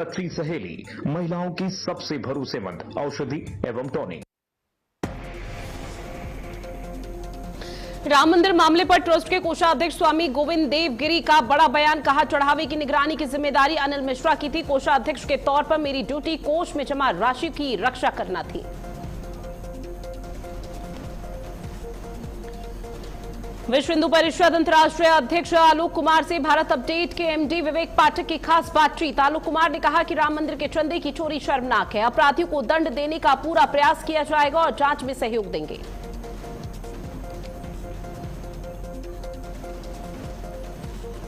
अच्छी सहेली, महिलाओं की सबसे भरोसेमंद औषधि एवं टॉनिक। राम मंदिर मामले पर ट्रस्ट के कोषाध्यक्ष स्वामी गोविंद देव गिरी का बड़ा बयान। कहा, चढ़ावे की निगरानी की जिम्मेदारी अनिल मिश्रा की थी। कोषाध्यक्ष के तौर पर मेरी ड्यूटी कोष में जमा राशि की रक्षा करना थी। विश्व हिंदू परिषद अंतर्राष्ट्रीय अध्यक्ष आलोक कुमार से भारत अपडेट के एमडी विवेक पाठक की खास बातचीत। आलोक कुमार ने कहा कि राम मंदिर के चंदे की चोरी शर्मनाक है। अपराधियों को दंड देने का पूरा प्रयास किया जाएगा और जांच में सहयोग देंगे।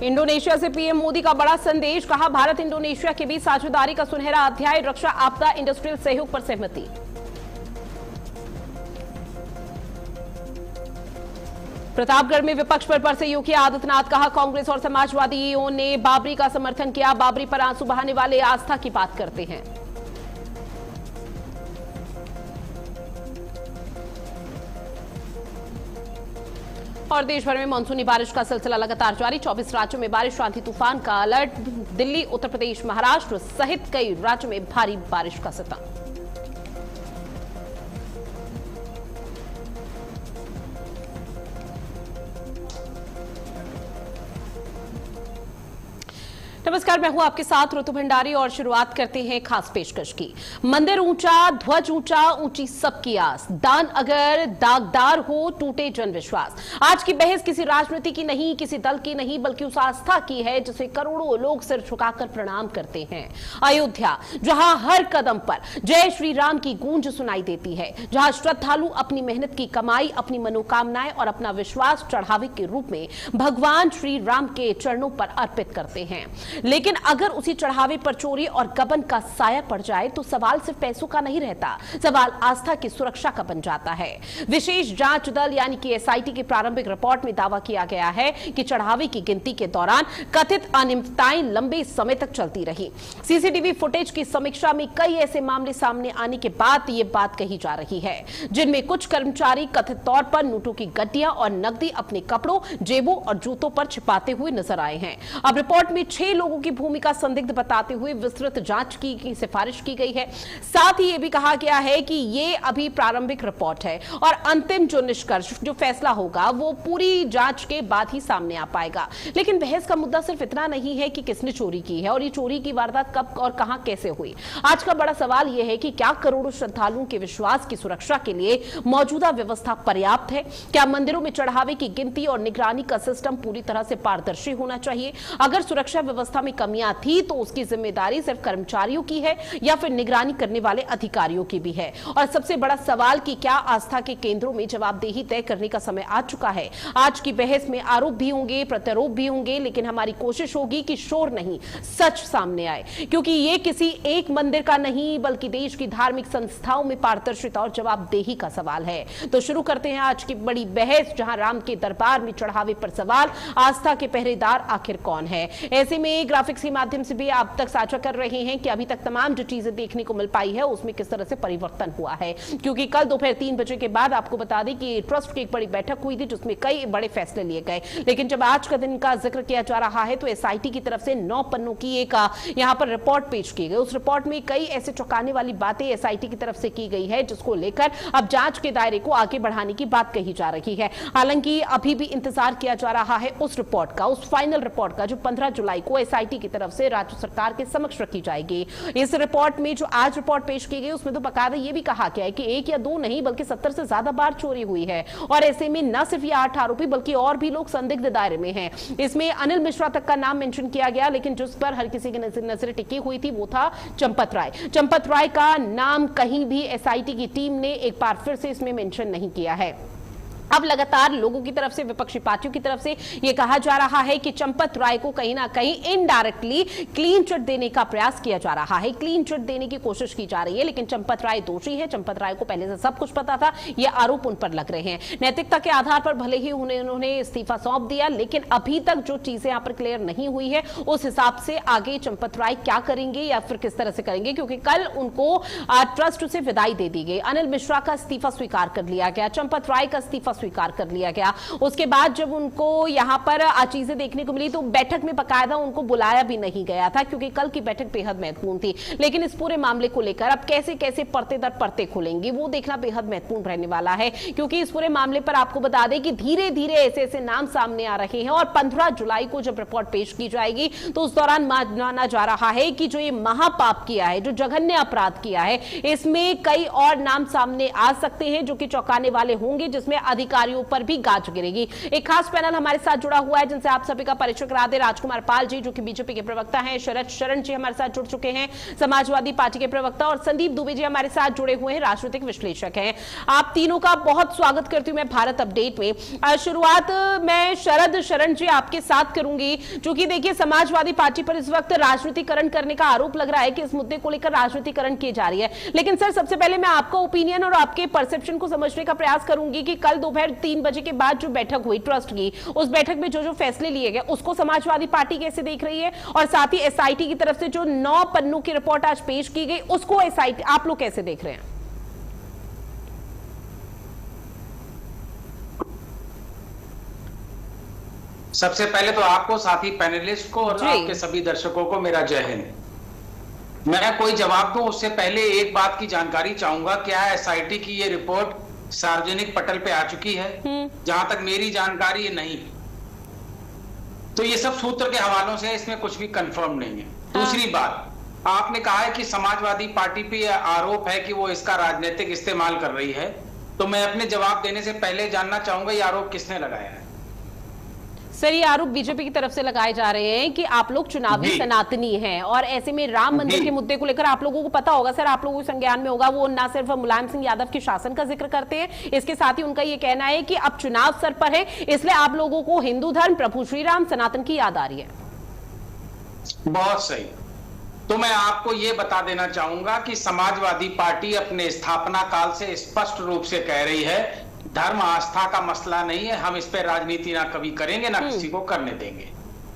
इंडोनेशिया से पीएम मोदी का बड़ा संदेश। कहा, भारत इंडोनेशिया के बीच साझेदारी का सुनहरा अध्याय। रक्षा, आपदा, इंडस्ट्रियल सहयोग पर सहमति। प्रतापगढ़ में विपक्ष पर बरसे योगी आदित्यनाथ। कहा, कांग्रेस और समाजवादियों ने बाबरी का समर्थन किया। बाबरी पर आंसू बहाने वाले आस्था की बात करते हैं। और देश भर में मानसूनी बारिश का सिलसिला लगातार जारी। 24 राज्यों में बारिश, आंधी तूफान का अलर्ट। दिल्ली, उत्तर प्रदेश, महाराष्ट्र सहित कई राज्यों में भारी बारिश का सताना। नमस्कार, मैं हूं आपके साथ ऋतु भंडारी और शुरुआत करते हैं खास पेशकश की। मंदिर ऊंचा, ध्वज ऊंचा, ऊंची सबकी आस। दान अगर दागदार हो, टूटे जन विश्वास। आज की बहस किसी राजनीति की नहीं, किसी दल की नहीं, बल्कि उस आस्था की है जिसे करोड़ों लोग सिर झुकाकर प्रणाम करते हैं। अयोध्या, जहां हर कदम पर जय श्री राम की गूंज सुनाई देती है, जहां श्रद्धालु अपनी मेहनत की कमाई, अपनी मनोकामनाएं और अपना विश्वास चढ़ावे के रूप में भगवान श्री राम के चरणों पर अर्पित करते हैं। लेकिन अगर उसी चढ़ावे पर चोरी और गबन का साया पड़ जाए तो सवाल सिर्फ पैसों का नहीं रहता, सवाल आस्था की सुरक्षा का बन जाता है। विशेष जांच दल यानी कि एसआईटी की प्रारंभिक रिपोर्ट में दावा किया गया है कि चढ़ावे की गिनती के दौरान कथित अनियमितताएं लंबे समय तक चलती रही। सीसीटीवी फुटेज की समीक्षा में कई ऐसे मामले सामने आने के बाद यह बात कही जा रही है जिनमें कुछ कर्मचारी कथित तौर पर नोटों की गड्डियां और नकदी अपने कपड़ों, जेबों और जूतों पर छिपाते हुए नजर आए हैं। अब रिपोर्ट में 6 लोगों की भूमिका संदिग्ध बताते हुए विस्तृत जांच की सिफारिश की गई है। साथ ही यह भी कहा गया है कि यह अभी प्रारंभिक रिपोर्ट है और अंतिम जो निष्कर्ष, जो फैसला होगा वो पूरी जांच के बाद ही सामने आ पाएगा। लेकिन बहस का मुद्दा सिर्फ इतना नहीं है कि किसने चोरी की है और ये चोरी की वारदात कब और कहां कैसे हुई। आज का बड़ा सवाल यह है कि क्या करोड़ों श्रद्धालुओं के विश्वास की सुरक्षा के लिए मौजूदा व्यवस्था पर्याप्त है? क्या मंदिरों में चढ़ावे की गिनती और निगरानी का सिस्टम पूरी तरह से पारदर्शी होना चाहिए? अगर सुरक्षा व्यवस्था में कमियां थी तो उसकी जिम्मेदारी सिर्फ कर्मचारियों की है या फिर निगरानी करने वाले अधिकारियों की भी है? और सबसे बड़ा सवाल कि क्या आस्था के केंद्रों में जवाबदेही तय करने का समय आ चुका है? आज की बहस में आरोप भी होंगे, प्रत्यारोप भी होंगे, लेकिन हमारी कोशिश होगी कि शोर नहीं, सच सामने आए, क्योंकि यह किसी एक मंदिर का नहीं बल्कि देश की धार्मिक संस्थाओं में पारदर्शिता और जवाबदेही का सवाल है। तो शुरू करते हैं आज की बड़ी बहस, जहां राम के दरबार में चढ़ावे पर सवाल, आस्था के पहरेदार आखिर कौन है? ऐसे में ग्राफिक्स के माध्यम से भी आप तक साझा कर रहे हैं कि अभी तक तमाम जो चीजें देखने को मिल पाई है उसमें किस तरह से परिवर्तन हुआ है, क्योंकि कल दोपहर 3 बजे के बाद आपको बता दें कि ट्रस्ट की एक बड़ी बैठक हुई थी जिसमें कई बड़े फैसले लिए गए। लेकिन जब आज का दिन का जिक्र किया जा रहा है तो एसआईटी की तरफ से 9 पन्नों की एक यहां पर रिपोर्ट पेश की गई। उस रिपोर्ट में कई ऐसे चौंकाने वाली बातें एसआईटी की तरफ से की गई है जिसको लेकर अब जांच के दायरे को आगे बढ़ाने की बात कही जा रही है। हालांकि अभी भी इंतजार किया जा रहा है उस रिपोर्ट का, उस फाइनल रिपोर्ट का जो 15 जुलाई को एसआईटी की तरफ से राज्य सरकार के समक्ष रखी जाएगी। इस रिपोर्ट में जो आज रिपोर्ट पेश की गई उसमें तो बकायदा यह भी कहा गया है कि 1 या 2 नहीं बल्कि 70 से ज्यादा बार चोरी हुई है और ऐसे में न सिर्फ ये 8 आरोपी बल्कि और भी लोग संदिग्ध दायरे में हैं। इसमें अनिल मिश्रा तक का नाम मेंशन किया गया, लेकिन जिस पर हर किसी की नजर टिकी हुई थी वो था चंपत राय। चंपत राय का नाम कहीं भी एसआईटी की टीम ने एक बार फिर से इसमें मेंशन नहीं किया है। अब लगातार लोगों की तरफ से, विपक्षी पार्टियों की तरफ से यह कहा जा रहा है कि चंपत राय को कहीं ना कहीं इनडायरेक्टली क्लीन चिट देने का प्रयास किया जा रहा है, क्लीन चिट देने की कोशिश की जा रही है। लेकिन चंपत राय दोषी है, चंपत राय को पहले से सब कुछ पता था, ये आरोप उन पर लग रहे हैं। नैतिकता के आधार पर भले ही उन्होंने इस्तीफा सौंप दिया, लेकिन अभी तक जो चीजें यहां पर क्लियर नहीं हुई है उस हिसाब से आगे चंपत राय क्या करेंगे या फिर किस तरह से करेंगे, क्योंकि कल उनको ट्रस्ट से विदाई दे दी गई। अनिल मिश्रा का इस्तीफा स्वीकार कर लिया गया, चंपत राय का इस्तीफा स्वीकार कर लिया गया। उसके बाद जब उनको यहां पर चीजें देखने को मिली तो बैठक में बकायदा उनको बुलाया भी नहीं गया था, क्योंकि कल की बैठक बेहद महत्वपूर्ण थी। लेकिन इस पूरे मामले को लेकर अब कैसे कैसे परते दर परते खुलेंगी वो देखना बेहद महत्वपूर्ण रहने वाला है, क्योंकि इस पूरे मामले पर आपको बता दें कि धीरे धीरे ऐसे ऐसे नाम सामने आ रहे हैं और 15 जुलाई को जब रिपोर्ट पेश की जाएगी तो उस दौरान माना जा रहा है कि जो ये महापाप किया है, जो जघन्य अपराध किया है, इसमें कई और नाम सामने आ सकते हैं जो कि चौंकाने वाले होंगे, जिसमें अधिकारियों पर भी गाज गिरेगी। एक खास पैनल हमारे साथ जुड़ा हुआ है जिनसे आप सभी का परिचय करा दे। राजकुमार पाल जी जो कि बीजेपी के प्रवक्ता हैं, शरद शरण जी हमारे साथ जुड़ चुके हैं, समाजवादी पार्टी के प्रवक्ता, और संदीप दुबे जी हमारे साथ जुड़े हुए हैं, राजनीतिक विश्लेषक हैं। आप तीनों का बहुत स्वागत करती हूं मैं भारत अपडेट में। शुरुआत मैं शरद शरण जी आपके साथ करूंगी, जो कि देखिए समाजवादी पार्टी पर इस वक्त राजनीतिकरण करने का आरोप लग रहा है कि इस मुद्दे को लेकर राजनीतिकरण की जा रही है। लेकिन सर, सबसे पहले मैं आपका ओपिनियन और आपके परसेप्शन को समझने का प्रयास करूंगी कि कल दोपहर 3 बजे के बाद जो बैठक हुई ट्रस्ट की, उस बैठक में जो जो फैसले लिए गए उसको समाजवादी पार्टी कैसे देख रही है, और साथ ही एसआईटी की तरफ से जो 9 पन्नों की रिपोर्ट आज पेश की गई उसको एसआईटी आप लोग कैसे देख रहे हैं? सबसे पहले तो आपको, साथी पैनलिस्ट को और आपके सभी दर्शकों को मेरा जय हिंद। मैं कोई जवाब दूं उससे पहले एक बात की जानकारी चाहूंगा, क्या एसआईटी की ये रिपोर्ट सार्वजनिक पटल पे आ चुकी है? जहां तक मेरी जानकारी नहीं, तो ये सब सूत्र के हवालों से, इसमें कुछ भी कंफर्म नहीं है। दूसरी बात, आपने कहा है कि समाजवादी पार्टी पे आरोप है कि वो इसका राजनीतिक इस्तेमाल कर रही है, तो मैं अपने जवाब देने से पहले जानना चाहूंगा ये आरोप किसने लगाया है? सर, ये आरोप बीजेपी की तरफ से लगाए जा रहे हैं कि आप लोग चुनावी सनातनी हैं, और ऐसे में राम मंदिर के मुद्दे को लेकर आप लोगों को पता होगा सर, आप लोगों को संज्ञान में होगा, वो ना सिर्फ मुलायम सिंह यादव के शासन का जिक्र करते हैं, इसके साथ ही उनका ये कहना है कि अब चुनाव सर पर है, इसलिए आप लोगों को हिंदू धर्म, प्रभु श्री राम, सनातन की याद आ रही है। बहुत सही। तो मैं आपको ये बता देना चाहूंगा कि समाजवादी पार्टी अपने स्थापना काल से स्पष्ट रूप से कह रही है धर्म आस्था का मसला नहीं है, हम इस पे राजनीति ना कभी करेंगे ना किसी को करने देंगे।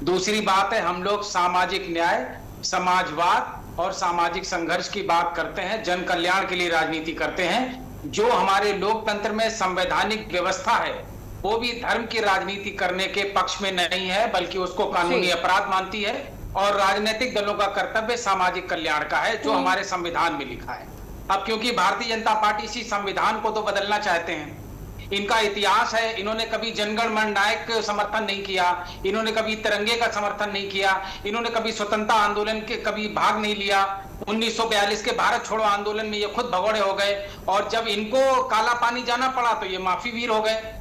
दूसरी बात है, हम लोग सामाजिक न्याय, समाजवाद और सामाजिक संघर्ष की बात करते हैं, जन कल्याण के लिए राजनीति करते हैं। जो हमारे लोकतंत्र में संवैधानिक व्यवस्था है वो भी धर्म की राजनीति करने के पक्ष में नहीं है, बल्कि उसको कानूनी अपराध मानती है, और राजनीतिक दलों का कर्तव्य सामाजिक कल्याण का है, जो हमारे संविधान में लिखा है। अब क्योंकि भारतीय जनता पार्टी इसी संविधान को तो बदलना चाहते हैं, इनका इतिहास है, इन्होंने कभी जनगण मन नायक समर्थन नहीं किया, इन्होंने कभी तिरंगे का समर्थन नहीं किया, इन्होंने कभी स्वतंत्रता आंदोलन के कभी भाग नहीं लिया। 1942 के भारत छोड़ो आंदोलन में ये खुद भगोड़े हो गए, और जब इनको काला पानी जाना पड़ा तो ये माफी वीर हो गए।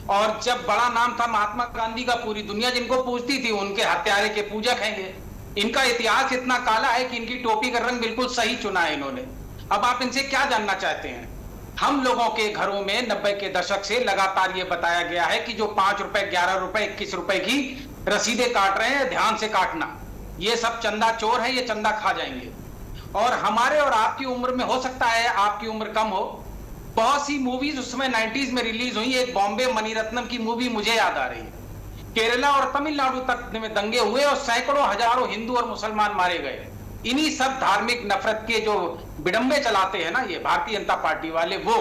और जब बड़ा नाम था महात्मा गांधी का, पूरी दुनिया जिनको पूजती थी उनके हत्यारे के पूजक हैं ये। इनका इतिहास इतना काला है कि इनकी टोपी का रंग बिल्कुल सही चुना है इन्होंने। अब आप इनसे क्या जानना चाहते हैं? हम लोगों के घरों में 90 के दशक से लगातार ये बताया गया है कि जो 5 रुपए, 11 रुपए, 21 रुपए की रसीदें काट रहे हैं, ध्यान से काटना, ये सब चंदा चोर है, ये चंदा खा जाएंगे। और हमारे और आपकी उम्र में, हो सकता है आपकी उम्र कम हो, बहुत सी मूवीज उस समय 90s में रिलीज हुई। एक बॉम्बे मणिरत्नम की मूवी मुझे याद आ रही है, केरला और तमिलनाडु तक में दंगे हुए और सैकड़ों हजारों हिंदू और मुसलमान मारे गए। इन्हीं सब धार्मिक नफरत के जो विडंबे चलाते हैं ना ये भारतीय जनता पार्टी वाले, वो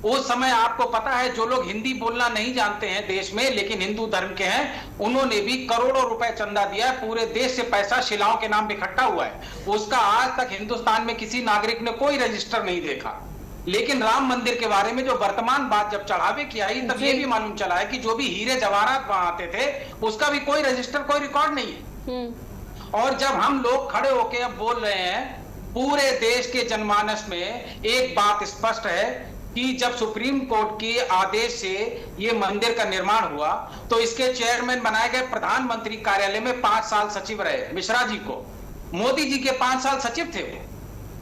उस समय आपको पता है जो लोग हिंदी बोलना नहीं जानते हैं देश में लेकिन हिंदू धर्म के हैं, उन्होंने भी करोड़ों रुपए चंदा दिया है। पूरे देश से पैसा शिलाओं के नाम इकट्ठा हुआ है, उसका आज तक हिंदुस्तान में किसी नागरिक ने कोई रजिस्टर नहीं देखा। लेकिन राम मंदिर के बारे में जो वर्तमान बात जब चढ़ावे की आई, तब ये भी मालूम चला है कि जो भी हीरे जवाहरात वहां आते थे उसका भी कोई रजिस्टर, कोई रिकॉर्ड नहीं है। और जब हम लोग खड़े होके अब बोल रहे हैं, पूरे देश के जनमानस में एक बात स्पष्ट है कि जब सुप्रीम कोर्ट के आदेश से ये मंदिर का निर्माण हुआ तो इसके चेयरमैन बनाए गए प्रधानमंत्री कार्यालय में 5 साल सचिव रहे मिश्रा जी को, मोदी जी के 5 साल सचिव थे वो।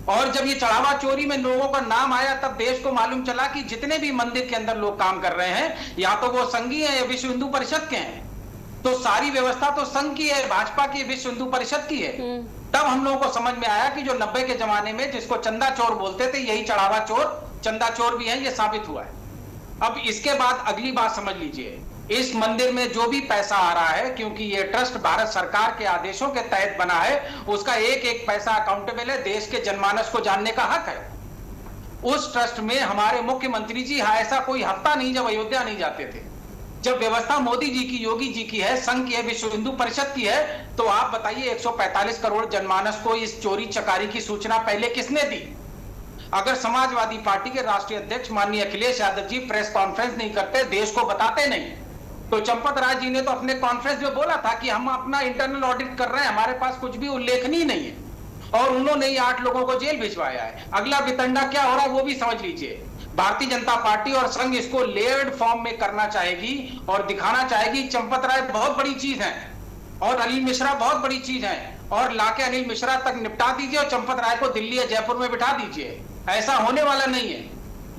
और जब ये चढ़ावा चोरी में लोगों का नाम आया तब देश को मालूम चला कि जितने भी मंदिर के अंदर लोग काम कर रहे हैं या तो वो संघीय है या विश्व हिंदू परिषद के हैं, तो सारी व्यवस्था तो संघ की है, भाजपा की, विश्व हिंदू परिषद की है। तब हम लोगों को समझ में आया कि जो 90 के जमाने में जिसको चंदा चोर बोलते थे, यही चढ़ावा चोर, चंदा चोर भी है, ये साबित हुआ है। अब इसके बाद अगली बात समझ लीजिए, इस मंदिर में जो भी पैसा आ रहा है, क्योंकि ये ट्रस्ट भारत सरकार के आदेशों के तहत बना है, उसका एक एक पैसा अकाउंटेबल है, देश के जनमानस को जानने का हक है। उस ट्रस्ट में हमारे मुख्यमंत्री जी ऐसा कोई हफ्ता नहीं जब अयोध्या नहीं जाते थे। जब व्यवस्था मोदी जी की, योगी जी की है, संघ की है, विश्व हिंदू परिषद की है, तो आप बताइए 145 करोड़ जनमानस को इस चोरी चकारी की सूचना पहले किसने दी? अगर समाजवादी पार्टी के राष्ट्रीय अध्यक्ष माननीय अखिलेश यादव जी प्रेस कॉन्फ्रेंस नहीं करते, देश को बताते नहीं, तो चंपत राय जी ने तो अपने कॉन्फ्रेंस में बोला था कि हम अपना इंटरनल ऑडिट कर रहे हैं, हमारे पास कुछ भी उल्लेखनीय नहीं है, और उन्होंने ही 8 लोगों को जेल भिजवाया है। अगला वितंडा क्या हो रहा है वो भी समझ लीजिए। भारतीय जनता पार्टी और संघ इसको लेयर्ड फॉर्म में करना चाहेगी और दिखाना चाहेगी चंपत राय बहुत बड़ी चीज है और अनिल मिश्रा बहुत बड़ी चीज है, और लाके अनिल मिश्रा तक निपटा दीजिए और चंपत राय को दिल्ली या जयपुर में बिठा दीजिए। ऐसा होने वाला नहीं है।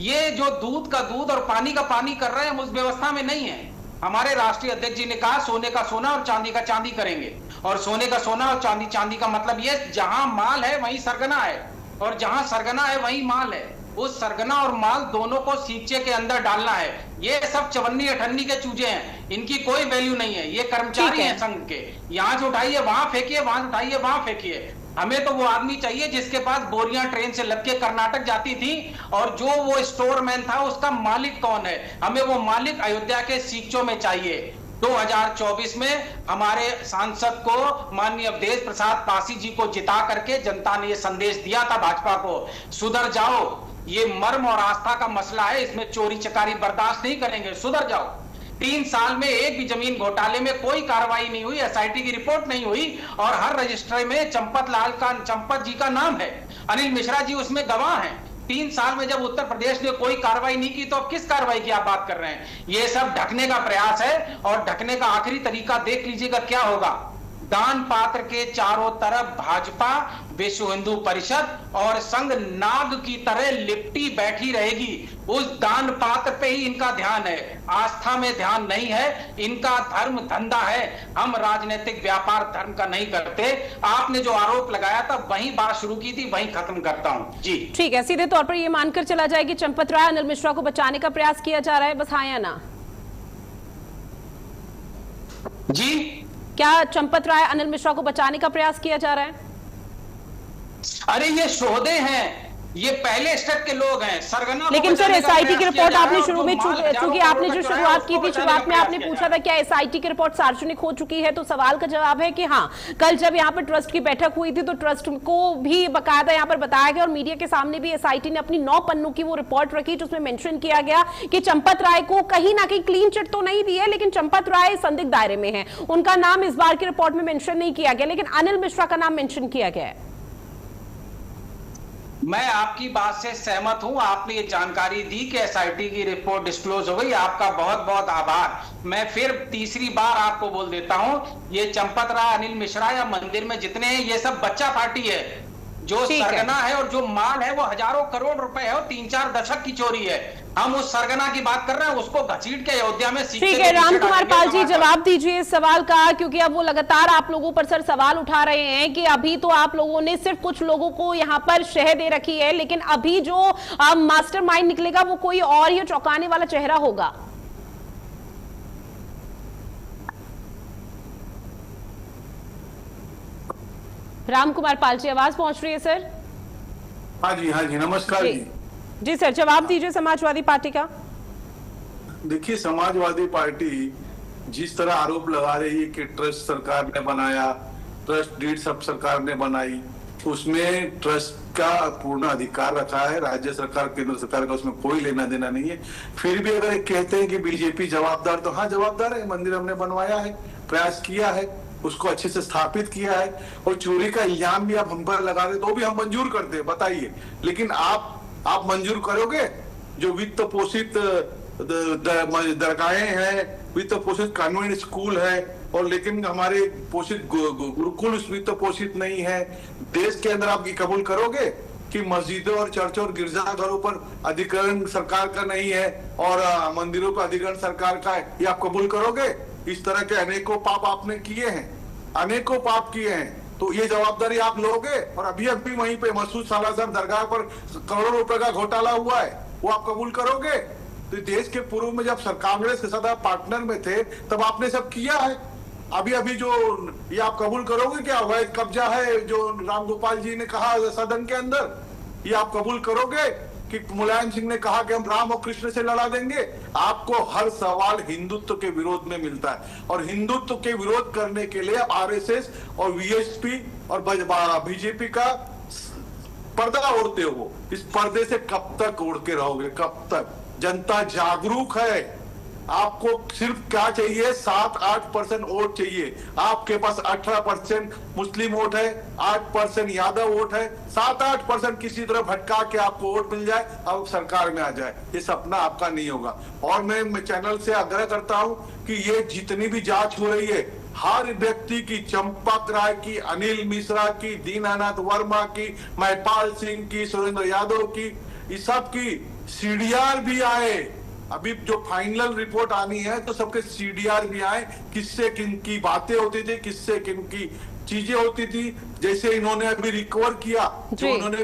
ये जो दूध का दूध और पानी का पानी कर रहे हैं हम उस व्यवस्था में नहीं है। हमारे राष्ट्रीय अध्यक्ष जी ने कहा सोने का सोना और चांदी का चांदी करेंगे, और सोने का सोना और चांदी चांदी का मतलब ये जहां माल है वहीं सरगना है, और जहां सरगना है वहीं माल है। उस सरगना और माल दोनों को सींचे के अंदर डालना है। ये सब चवन्नी अठन्नी के चूजे हैं, इनकी कोई वैल्यू नहीं है। ये कर्मचारी हैं संघ के, यहां से उठाइए वहां फेंकिए, वहां से उठाइए वहां फेंकिए। हमें तो वो आदमी चाहिए जिसके पास बोरियां ट्रेन से लद के कर्नाटक जाती थी, और जो वो स्टोरमैन था उसका मालिक कौन है, हमें वो मालिक अयोध्या के सींचों में चाहिए। 2024 में हमारे सांसद को माननीय अवधेश प्रसाद पासी जी को जिता करके जनता ने ये संदेश दिया था भाजपा को, सुधर जाओ, ये मर्म और आस्था का मसला है, इसमें चोरी चकारी बर्दाश्त नहीं करेंगे, सुधर जाओ। 3 साल में एक भी जमीन घोटाले में कोई कार्रवाई नहीं हुई, एसआईटी की रिपोर्ट नहीं हुई, और हर रजिस्ट्री में चंपत जी का नाम है, अनिल मिश्रा जी उसमें गवाह हैं। 3 साल में जब उत्तर प्रदेश ने कोई कार्रवाई नहीं की तो अब किस कार्रवाई की आप बात कर रहे हैं? ये सब ढकने का प्रयास है, और ढकने का आखिरी तरीका देख लीजिएगा क्या होगा। दान पात्र के चारों तरफ भाजपा, विश्व हिंदू परिषद और संघ नाग की तरह लिपटी बैठी रहेगी। उस दान पात्र पे ही इनका ध्यान है, आस्था में ध्यान नहीं है। इनका धर्म धंधा है, हम राजनीतिक व्यापार धर्म का नहीं करते। आपने जो आरोप लगाया था वही बात शुरू की थी, वही खत्म करता हूं जी। ठीक है, सीधे तौर पर ये मानकर चला जाए कि चंपत राय अनिल मिश्रा को बचाने का प्रयास किया जा रहा है, बस हाँ या ना? जी, क्या चंपत राय अनिल मिश्रा को बचाने का प्रयास किया जा रहा है? अरे ये शोधे हैं, ये पहले स्टेप के लोग हैं, सरगना। लेकिन सर एसआईटी की रिपोर्ट आपने शुरू में, चूंकि आपने जो शुरुआत की थी, शुरुआत में आपने पूछा था क्या एसआईटी की रिपोर्ट सार्वजनिक हो चुकी है, तो सवाल का जवाब है कि हाँ, कल जब यहाँ पर ट्रस्ट की बैठक हुई थी तो ट्रस्ट को भी बकायदा यहाँ पर बताया गया, और मीडिया के सामने भी एसआईटी ने अपनी 9 पन्नों की वो रिपोर्ट रखी जिसमें मेंशन किया गया कि चंपत राय को कहीं ना कहीं क्लीन चिट तो नहीं दी है, लेकिन चंपत राय संदिग्ध दायरे में है। उनका नाम इस बार की रिपोर्ट में मेंशन नहीं किया गया, लेकिन अनिल मिश्रा का नाम मेंशन किया गया है। मैं आपकी बात से सहमत हूं। आपने ये जानकारी दी कि एसआईटी की रिपोर्ट डिस्क्लोज हो गई, आपका बहुत बहुत आभार। मैं फिर तीसरी बार आपको बोल देता हूं, ये चंपत राय, अनिल मिश्रा या मंदिर में जितने हैं ये सब बच्चा पार्टी है। जो सरगना है और जो माल है वो हजारों करोड़ रुपए है और 3-4 दशक की चोरी है। हम उस सरगना की बात कर रहे हैं, उसको घसीट के अयोध्या में ठीक है, राम कुमार पाल जी जवाब दीजिए इस सवाल का, क्योंकि अब वो लगातार आप लोगों पर सर सवाल उठा रहे हैं कि अभी तो आप लोगों ने सिर्फ कुछ लोगों को यहाँ पर शह दे रखी है, लेकिन अभी जो मास्टरमाइंड निकलेगा वो कोई और ही चौंकाने वाला चेहरा होगा। राम कुमार पाल जी आवाज पहुंच रही है सर? हाँ जी, नमस्कार जी। जी सर, जवाब दीजिए समाजवादी पार्टी का। देखिए, समाजवादी पार्टी जिस तरह आरोप लगा रही है कि ट्रस्ट सरकार ने बनाया, ट्रस्ट डीड सब सरकार ने बनाई, उसमें ट्रस्ट का पूर्ण अधिकार रखा है, राज्य सरकार केंद्र सरकार का उसमें कोई लेना देना नहीं है। फिर भी अगर कहते हैं कि बीजेपी जवाबदार, तो हाँ जवाबदार है। मंदिर हमने बनवाया है, प्रयास किया है, उसको अच्छे से स्थापित किया है, और चोरी का इल्जाम भी आप हम पर लगा रहे तो भी हम मंजूर करते हैं, बताइए। लेकिन आप मंजूर करोगे जो वित्त पोषित दरगाहें हैं, वित्त पोषित कॉन्वेंट स्कूल है, और लेकिन हमारे पोषित गुरुकुल वित्त पोषित नहीं है। देश के अंदर आप ये कबूल करोगे कि मस्जिदों और चर्चों और गिरजाघरों पर अधिग्रहण सरकार का नहीं है और मंदिरों पर अधिग्रहण सरकार का है? ये आप कबूल करोगे? इस तरह के अनेकों पाप आपने किए हैं, अनेकों पाप किए हैं, तो ये जवाबदारी आप लोगे? और अभी वहीं पे मसूद सालासर दरगाह पर करोड़ों रुपए का घोटाला हुआ है, वो आप कबूल करोगे? तो देश के पूर्व में जब कांग्रेस के साथ आप पार्टनर में थे तब आपने सब किया है। अभी जो ये आप कबूल करोगे क्या अवैध कब्जा है जो राम गोपाल जी ने कहा सदन के अंदर, ये आप कबूल करोगे? कि मुलायम सिंह ने कहा कि हम राम और कृष्ण से लड़ा देंगे। आपको हर सवाल हिंदुत्व के विरोध में मिलता है, और हिंदुत्व के विरोध करने के लिए आरएसएस और वीएचपी और बीजेपी का पर्दा ओढ़ते हो। इस पर्दे से कब तक ओढ़ के रहोगे, कब तक? जनता जागरूक है। आपको सिर्फ क्या चाहिए? 7-8% वोट चाहिए। आपके पास 18% मुस्लिम वोट है, 8% यादव वोट है, 7-8% किसी तरह भटका के आपको वोट मिल जाए, अब सरकार में आ जाए। ये सपना आपका नहीं होगा। और मैं चैनल से आग्रह करता हूं कि ये जितनी भी जांच हो रही है, हर व्यक्ति की, चंपक राय की, अनिल मिश्रा की, दीनानाथ वर्मा की, महिपाल सिंह की, सुरेंद्र यादव की, इस सब की सीडीआर भी आए। अभी जो फाइनल रिपोर्ट आनी है तो सबके सीडीआर भी आए, किससे किन की बातें होती थी, किससे किन की चीजें होती थी। जैसे इन्होंने अभी रिकवर किया, जो उन्होंने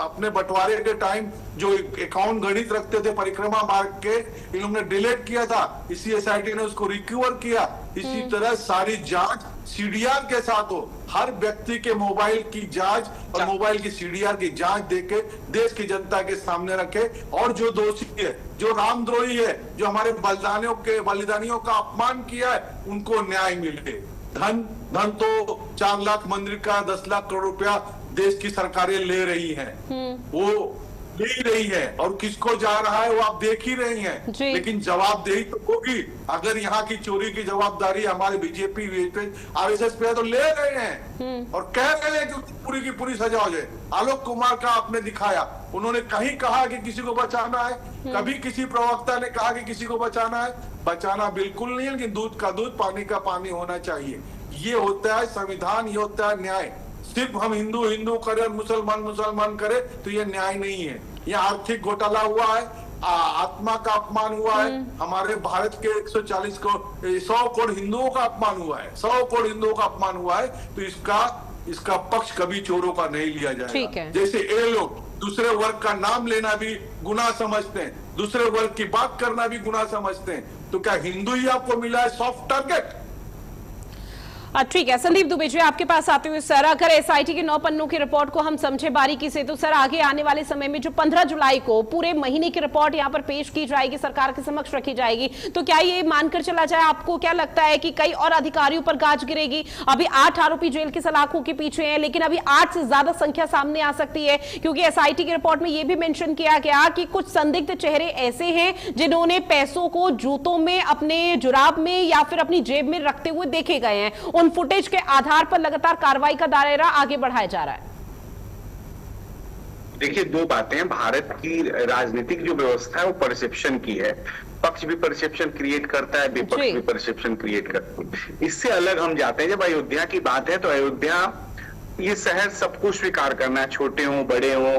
अपने बंटवारे के टाइम जो अकाउंट गणित रखते थे परिक्रमा मार्ग के, इन लोगों ने डिलीट किया था, इसी एसआईटी ने उसको रिकवर किया। इसी तरह सारी जांच सीडीआर के साथ हो। हर व्यक्ति के मोबाइल की जांच और मोबाइल की सीडीआर की जांच देके देश की जनता के सामने रखे, और जो दोषी है, जो रामद्रोही है, जो हमारे बलिदानियों का अपमान किया है, उनको न्याय मिले। धन तो 4 लाख मंदिर का 10 लाख करोड़ रुपया देश की सरकारें ले रही हैं, वो ले ही रही है, और किसको जा रहा है वो आप देख ही रही हैं। लेकिन जवाबदेही तो होगी। अगर यहाँ की चोरी की जवाबदारी हमारे बीजेपी आरएसएस पे है तो ले रहे हैं, और कह रहे हैं कि पूरी की पूरी सजा हो जाए। आलोक कुमार का आपने दिखाया, उन्होंने कहीं कहा कि किसी को बचाना है, कभी किसी प्रवक्ता ने कहा कि किसी को बचाना है? बचाना बिल्कुल नहीं है, लेकिन दूध का दूध, पानी का पानी होना चाहिए। ये होता है संविधान, ये होता है न्याय। सिर्फ हम हिंदू हिंदू करें और मुसलमान मुसलमान करें तो ये न्याय नहीं है। ये आर्थिक घोटाला हुआ है, आत्मा का अपमान हुआ है। हमारे भारत के 140 करोड़ 100 करोड़ हिंदुओं का अपमान हुआ है, 100 करोड़ हिंदुओं का अपमान हुआ है। तो इसका पक्ष कभी चोरों का नहीं लिया जाएगा। जैसे ये लोग दूसरे वर्ग का नाम लेना भी गुनाह समझते हैं, दूसरे वर्ग की बात करना भी गुनाह समझते हैं, तो क्या हिंदू ही आपको मिला है सॉफ्ट टारगेट? ठीक है, संदीप दुबे जी आपके पास आते हुए सर, अगर एसआईटी के 9 पन्नों की रिपोर्ट को हम समझे बारीकी से, तो सर आगे आने वाले समय में जो 15 जुलाई को पूरे महीने की रिपोर्ट यहाँ पर पेश की जाएगी, सरकार के समक्ष रखी जाएगी, तो क्या ये मानकर चला जाए, आपको क्या लगता है कि कई और अधिकारियों पर गाज गिरेगी? अभी 8 आरोपी जेल की सलाखों के पीछे हैं, लेकिन अभी 8 से ज्यादा संख्या सामने आ सकती है, क्योंकि एसआईटी की रिपोर्ट में यह भी मेंशन किया गया कि कुछ संदिग्ध चेहरे ऐसे हैं जिन्होंने पैसों को जूतों में, अपने जुराब में या फिर अपनी जेब में रखते हुए देखे गए हैं। उन फुटेज के आधार पर लगातार कार्रवाई का दायरा आगे बढ़ाया जा रहा है। देखिए, 2 बातें। भारत की राजनीतिक जो व्यवस्था है वो परसेप्शन की है। पक्ष भी परसेप्शन क्रिएट करता है, विपक्ष भी परसेप्शन क्रिएट करता है। इससे अलग हम जाते हैं। जब अयोध्या की बात है तो अयोध्या ये शहर सबको स्वीकार करना है, छोटे हो बड़े हो,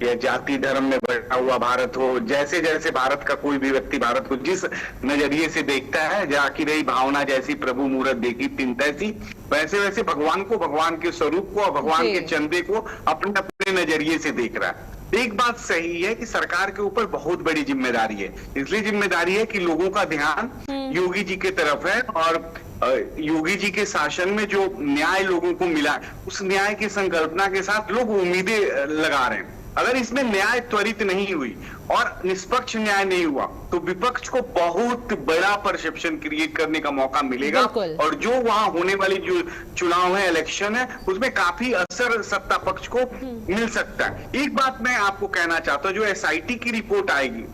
या जाति धर्म में बैठा हुआ भारत हो, जैसे जैसे भारत का कोई भी व्यक्ति भारत को जिस नजरिए से देखता है, जाकी रही भावना जैसी प्रभु मूरत देखी तिन तैसी, वैसे वैसे भगवान को, भगवान के स्वरूप को और भगवान के चंदे को अपने अपने नजरिए से देख रहा है। एक बात सही है कि सरकार के ऊपर बहुत बड़ी जिम्मेदारी है। इसलिए जिम्मेदारी है कि लोगों का ध्यान योगी जी के तरफ है, और योगी जी के शासन में जो न्याय लोगों को मिला, उस न्याय की संकल्पना के साथ लोग उम्मीदें लगा रहे हैं। अगर इसमें न्याय त्वरित नहीं हुई और निष्पक्ष न्याय नहीं हुआ तो विपक्ष को बहुत बड़ा परसेप्शन क्रिएट करने का मौका मिलेगा, और जो वहां होने वाली जो चुनाव है, इलेक्शन है, उसमें काफी असर सत्ता पक्ष को मिल सकता है। एक बात मैं आपको कहना चाहता हूं, जो एसआईटी की रिपोर्ट आएगी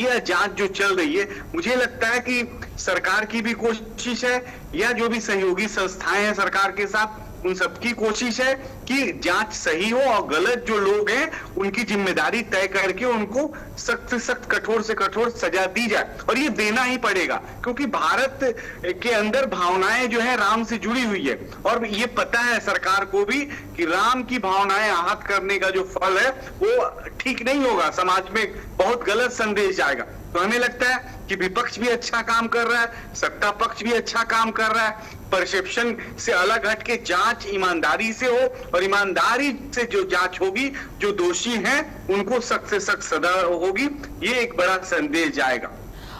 या जांच जो चल रही है, मुझे लगता है कि सरकार की भी कोशिश है, या जो भी सहयोगी संस्थाएं हैं सरकार के साथ, उन सबकी कोशिश है कि जांच सही हो, और गलत जो लोग हैं उनकी जिम्मेदारी तय करके उनको सख्त से सख्त, कठोर से कठोर सजा दी जाए। और ये देना ही पड़ेगा, क्योंकि भारत के अंदर भावनाएं जो है राम से जुड़ी हुई है, और ये पता है सरकार को भी कि राम की भावनाएं आहत करने का जो फल है वो ठीक नहीं होगा, समाज में बहुत गलत संदेश जाएगा। तो हमें लगता है कि विपक्ष भी अच्छा काम कर रहा है, सत्ता पक्ष भी अच्छा काम कर रहा है। परसेप्शन से अलग हटके जांच ईमानदारी से हो, और ईमानदारी से जो जांच होगी, जो दोषी हैं उनको सख्त से सख्त सजा होगी, ये एक बड़ा संदेश जाएगा।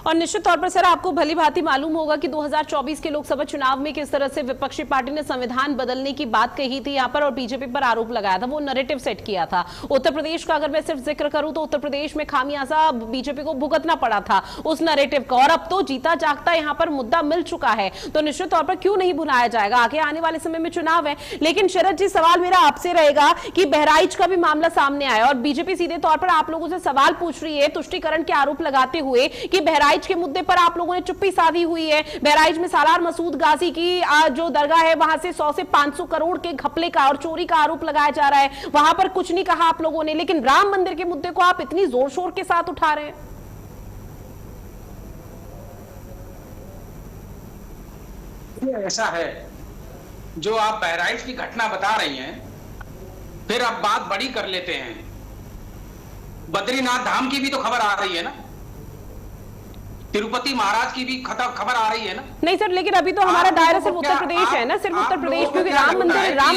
और निश्चित तौर पर सर आपको भली भांति मालूम होगा कि 2024 के लोकसभा चुनाव में किस तरह से विपक्षी पार्टी ने संविधान बदलने की बात कही थी यहाँ पर और बीजेपी पर आरोप लगाया था, वो नैरेटिव सेट किया था। उत्तर प्रदेश का अगर मैं सिर्फ जिक्र करूं तो उत्तर प्रदेश में खामियाजा बीजेपी को भुगतना पड़ा था उस नैरेटिव का, और अब तो जीता जागता यहाँ पर मुद्दा मिल चुका है, तो निश्चित तौर पर क्यों नहीं भुनाया जाएगा। आगे आने वाले समय में चुनाव है। लेकिन शरद जी, सवाल मेरा आपसे रहेगा कि बहराइच का भी मामला सामने आया और बीजेपी सीधे तौर पर आप लोगों से सवाल पूछ रही है तुष्टीकरण के आरोप लगाते हुए कि बहराइच के मुद्दे पर आप लोगों ने चुप्पी साधी हुई है। बहराइच में सालार मसूद गाजी की जो दरगाह है वहां से 100 से 500 करोड़ के घपले का और चोरी का आरोप लगाया जा रहा है, वहां पर कुछ नहीं कहा आप लोगों ने, लेकिन राम मंदिर के मुद्दे को आप इतनी जोर शोर के साथ उठा रहे हैं। ऐसा है, जो आप बहराइच की घटना बता रही हैं, फिर अब बात बड़ी कर लेते हैं। बद्रीनाथ धाम की भी तो खबर आ रही है ना, तिरुपति महाराज की भी खबर आ रही है ना। नहीं सर, लेकिन अभी तो हमारा दायरा सिर्फ उत्तर प्रदेश है ना, सिर्फ उत्तर प्रदेश, क्योंकि राम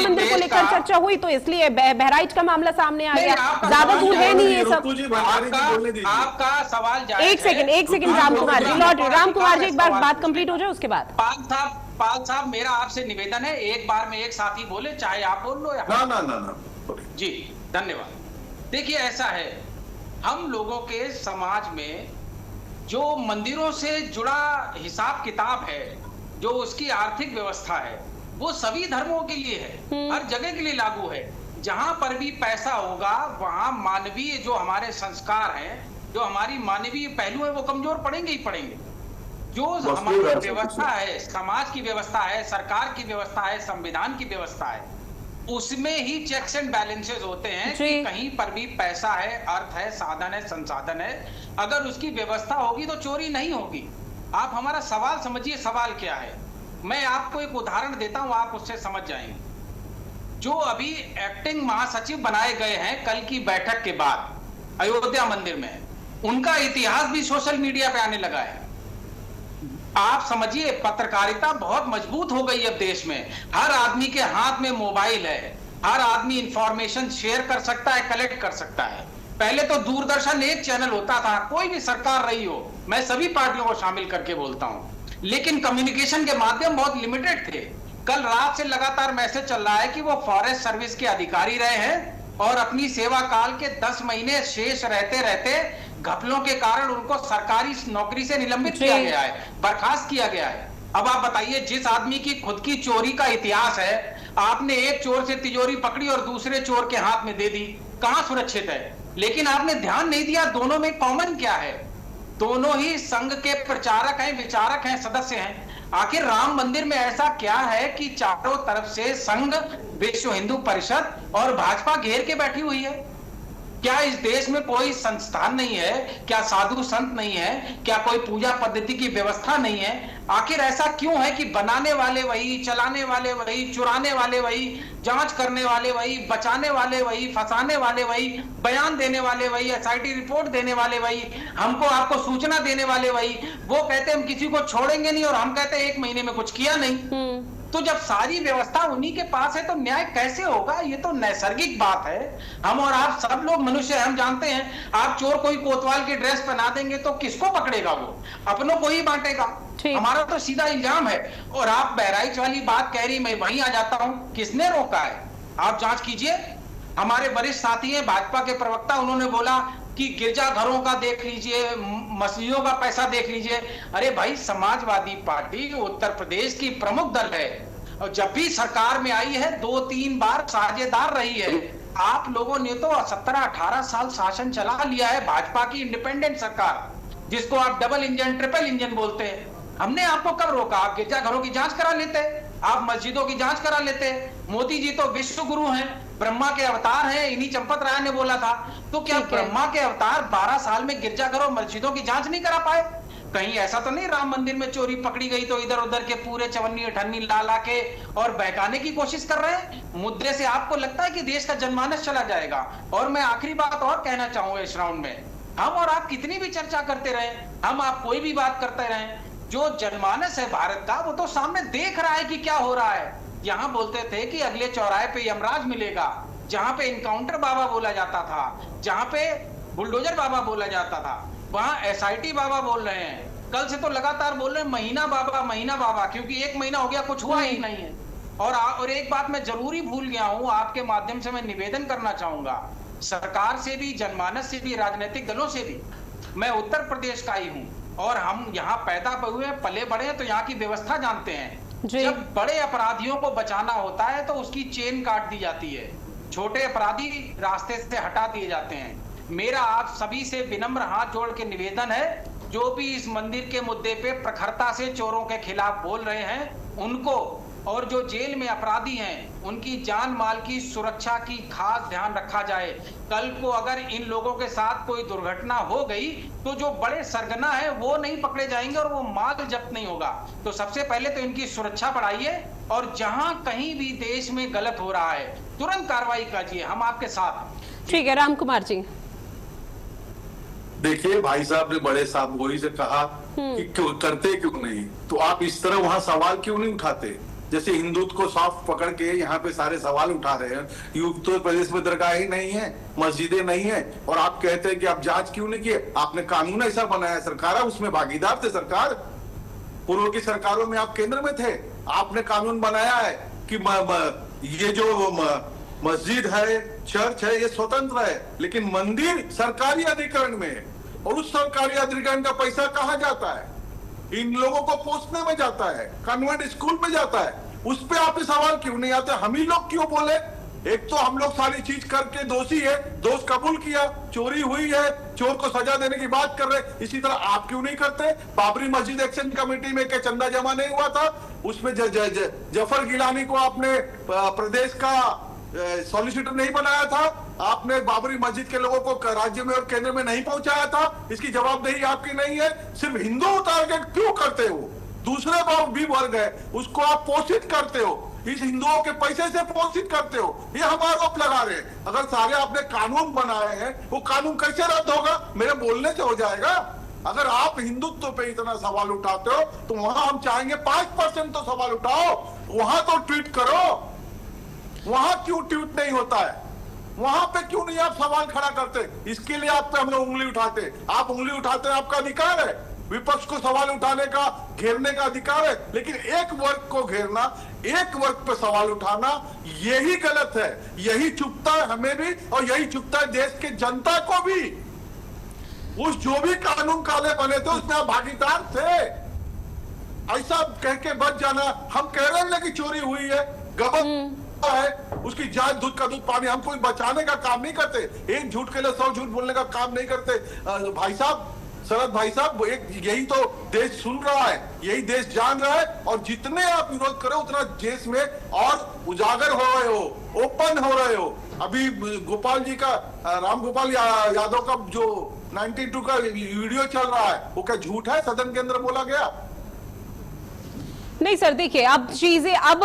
मंदिर को लेकर चर्चा हुई तो इसलिए बहराइच का मामला सामने आ गया। ज्यादा दूर है नहीं ये सब। आपका सवाल एक सेकंड राम कुमार जी, राम कुमार जी एक बार बात कंप्लीट हो जाए उसके बाद। पाल साहब, मेरा आपसे निवेदन है, एक बार में एक साथी बोले, चाहे आप बोल लो या ना। जी धन्यवाद। देखिए ऐसा है, हम लोगों के समाज में जो मंदिरों से जुड़ा हिसाब किताब है, जो उसकी आर्थिक व्यवस्था है, वो सभी धर्मों के लिए है, हर जगह के लिए लागू है। जहां पर भी पैसा होगा वहां मानवीय जो हमारे संस्कार हैं, जो हमारी मानवीय पहलू है, वो कमजोर पड़ेंगे ही पड़ेंगे। जो हमारी व्यवस्था है, समाज की व्यवस्था है, सरकार की व्यवस्था है, संविधान की व्यवस्था है, उसमें ही चेक्स एंड बैलेंसेस होते हैं कि कहीं पर भी पैसा है, अर्थ है, साधन है, संसाधन है, अगर उसकी व्यवस्था होगी तो चोरी नहीं होगी। आप हमारा सवाल समझिए, सवाल क्या है। मैं आपको एक उदाहरण देता हूं, आप उससे समझ जाएंगे। जो अभी एक्टिंग महासचिव बनाए गए हैं कल की बैठक के बाद अयोध्या मंदिर में, उनका इतिहास भी सोशल मीडिया पे आने लगा है। आप समझिए, पत्रकारिता बहुत मजबूत हो गई अब देश में। हर आदमी के हाथ में मोबाइल है, हर आदमी इंफॉर्मेशन शेयर कर सकता है, कलेक्ट कर सकता है। पहले तो दूरदर्शन एक चैनल होता था, कोई भी सरकार रही हो, मैं सभी पार्टियों को शामिल करके बोलता हूं, लेकिन कम्युनिकेशन के माध्यम बहुत लिमिटेड थे। कल रात से लगातार मैसेज चल रहा है कि वो फॉरेस्ट सर्विस के अधिकारी रहे हैं और अपनी सेवा काल के 10 महीने शेष रहते घपलों के कारण उनको सरकारी नौकरी से निलंबित किया गया है, बर्खास्त किया गया है। अब आप बताइए, जिस आदमी की खुद की चोरी का इतिहास है, आपने एक चोर से तिजोरी पकड़ी और दूसरे चोर के हाथ में दे दी, कहां सुरक्षित है? लेकिन आपने ध्यान नहीं दिया दोनों में कॉमन क्या है। दोनों ही संघ के प्रचारक हैं, विचारक हैं, सदस्य हैं। आखिर राम मंदिर में ऐसा क्या है कि चारों तरफ से संघ, विश्व हिंदू परिषद और भाजपा घेर के बैठी हुई है? क्या इस देश में कोई संस्थान नहीं है? क्या साधु संत नहीं है? क्या कोई पूजा पद्धति की व्यवस्था नहीं है? आखिर ऐसा क्यों है कि बनाने वाले वही, चलाने वाले वही, चुराने वाले वही, जांच करने वाले वही, बचाने वाले वही, फंसाने वाले वही, बयान देने वाले वही, एसआईटी रिपोर्ट देने वाले वही, हमको आपको सूचना देने वाले वही। वो कहते हम किसी को छोड़ेंगे नहीं और हम कहते 1 महीने में कुछ किया नहीं। तो जब सारी व्यवस्था उन्हीं के पास है तो न्याय कैसे होगा? ये तो नैसर्गिक बात है। हम और आप सब लोग मनुष्य हैं, हम जानते हैं। आप चोर कोई कोतवाल की ड्रेस पहना देंगे तो किसको पकड़ेगा? वो अपनों को ही बांटेगा। हमारा तो सीधा इल्जाम है। और आप बहराइच वाली बात कह रही, मैं वहीं आ जाता हूं, किसने रोका है? आप जांच कीजिए। हमारे वरिष्ठ साथी हैं भाजपा के प्रवक्ता, उन्होंने बोला कि गिरजाघरों का देख लीजिए, मस्जिदों का पैसा देख लीजिए। अरे भाई, समाजवादी पार्टी उत्तर प्रदेश की प्रमुख दल है और जब भी सरकार में आई है 2-3 बार साझेदार रही है। आप लोगों ने तो 17-18 साल शासन चला लिया है, भाजपा की इंडिपेंडेंट सरकार, जिसको आप डबल इंजन, ट्रिपल इंजन बोलते हैं। हमने आपको कब रोका? आप गिरजाघरों की जांच करा लेते, आप मस्जिदों की जांच करा लेते। मोदी जी तो विश्व गुरु हैं, ब्रह्मा के अवतार हैं, इन्हीं चंपत राय ने बोला था। तो क्या ब्रह्मा के अवतार 12 साल में गिरजाघरों, मस्जिदों की जांच नहीं करा पाए? कहीं ऐसा तो नहीं राम मंदिर में चोरी पकड़ी गई तो इधर उधर के पूरे चवन्नी अठन्नी ला के और बहकाने की कोशिश कर रहे हैं? मुद्दे से आपको लगता है कि देश का जनमानस चला जाएगा? और मैं आखिरी बात और कहना चाहूंगा इस राउंड में, हम और आप कितनी भी चर्चा करते रहे, हम आप कोई भी बात करते रहे, जो जनमानस है भारत का वो तो सामने देख रहा है कि क्या हो रहा है। यहाँ बोलते थे कि अगले चौराहे पे यमराज मिलेगा, जहां पे इनकाउंटर बाबा बोला जाता था, जहां पे बुलडोजर बाबा बोला जाता था, वहां एसआईटी बाबा बोल रहे हैं। कल से तो लगातार बोल रहे हैं महीना बाबा, क्योंकि 1 महीना हो गया, कुछ हुआ ही नहीं है। और एक बात मैं जरूरी भूल गया हूं, आपके माध्यम से मैं निवेदन करना चाहूंगा सरकार से भी, जनमानस से भी, राजनीतिक दलों से भी। मैं उत्तर प्रदेश का ही हूं और हम यहाँ पैदा हुए हैं, पले बड़े हैं, तो यहाँ की व्यवस्था जानते हैं। जब बड़े अपराधियों को बचाना होता है तो उसकी चेन काट दी जाती है, छोटे अपराधी रास्ते से हटा दिए जाते हैं। मेरा आप सभी से विनम्र हाथ जोड़ के निवेदन है, जो भी इस मंदिर के मुद्दे पे प्रखरता से चोरों के खिलाफ बोल रहे हैं उनको, और जो जेल में अपराधी हैं उनकी जान माल की सुरक्षा की खास ध्यान रखा जाए। कल को अगर इन लोगों के साथ कोई दुर्घटना हो गई तो जो बड़े सरगना है वो नहीं पकड़े जाएंगे और वो माल जब्त नहीं होगा। तो सबसे पहले तो इनकी सुरक्षा बढ़ाइए और जहां कहीं भी देश में गलत हो रहा है तुरंत कार्रवाई कीजिए, हम आपके साथ। ठीक है राम कुमार जी। देखिए भाई साहब ने, बड़े साहब वही से कहा कि क्यों करते क्यों नहीं, तो आप इस तरह वहां सवाल क्यों नहीं उठाते? जैसे हिंदुत्व को साफ पकड़ के यहाँ पे सारे सवाल उठा रहे हैं। उत्तर प्रदेश में दरगाह ही नहीं है, मस्जिदें नहीं है, और आप कहते हैं कि आप जांच क्यों नहीं किए? आपने कानून ऐसा बनाया, सरकार है उसमें भागीदार थे। सरकार पूर्व की सरकारों में आप केंद्र में थे, आपने कानून बनाया है कि ये जो मस्जिद है, चर्च है, ये स्वतंत्र है, लेकिन मंदिर सरकारी अधिकरण में है, और उस सरकारी अधिकरण का पैसा कहाँ जाता है? इन लोगों को पोसने में जाता है, कन्वेंट स्कूल में जाता है। उस पे आप सवाल क्यों नहीं आते? हम ही लोग क्यों बोले? एक तो हम लोग सारी चीज करके दोषी है, दोष कबूल किया, चोरी हुई है, चोर को सजा देने की बात कर रहे। इसी तरह आप क्यों नहीं करते? बाबरी मस्जिद एक्शन कमेटी में क्या चंदा जमा नहीं हुआ था? उसमें जफर गिलानी को आपने प्रदेश का सॉलिसिटर नहीं बनाया था? आपने बाबरी मस्जिद के लोगों को राज्य में और केंद्र में नहीं पहुंचाया था? इसकी जवाबदेही आपकी नहीं है? सिर्फ हिंदू उतार के क्यों करते हो? दूसरे भी वर्ग है उसको आप पोषित करते हो, इस हिंदुओं के पैसे से पोषित करते हो, ये हम आरोप लगा रहे हैं। अगर सारे आपने कानून बनाए हैं, वो कानून कैसे रद्द होगा? मेरे बोलने से हो जाएगा? अगर आप हिंदुत्व पे इतना सवाल उठाते हो तो वहां हम चाहेंगे 5% तो सवाल उठाओ, वहां तो ट्वीट करो। वहां क्यों ट्वीट नहीं होता है? वहां पे क्यों नहीं आप सवाल खड़ा करते? इसके लिए आप पे हम लोग उंगली उठाते। आप उंगली उठाते हैं, आपका अधिकार है, विपक्ष को सवाल उठाने का, घेरने का अधिकार है, लेकिन एक वर्ग को घेरना, एक वर्ग पे सवाल उठाना, यही गलत है। यही चुभता है हमें भी और यही चुभता है देश के जनता को भी। उस जो भी कानून काले बने थे उसमें आप भागीदार थे। ऐसा कह के बच जाना, हम कह रहे हैं कि चोरी हुई है, गबन है, उसकी जान दूध का दूध पानी, हम कोई बचाने का काम नहीं करते, एक झूठ के लिए 100 झूठ बोलने का काम नहीं करते। भाई साहब, शरद भाई साहब, यही तो देश सुन रहा है, यही देश जान रहा है, और जितने आप विरोध करो उतना देश में और उजागर हो रहे हो, ओपन हो रहे हो। अभी गोपाल जी का, राम गोपाल यादव का जो 92 का वीडियो चल रहा है, वो क्या झूठ है? सदन के अंदर बोला गया? नहीं सर, देखिए अब चीजें अब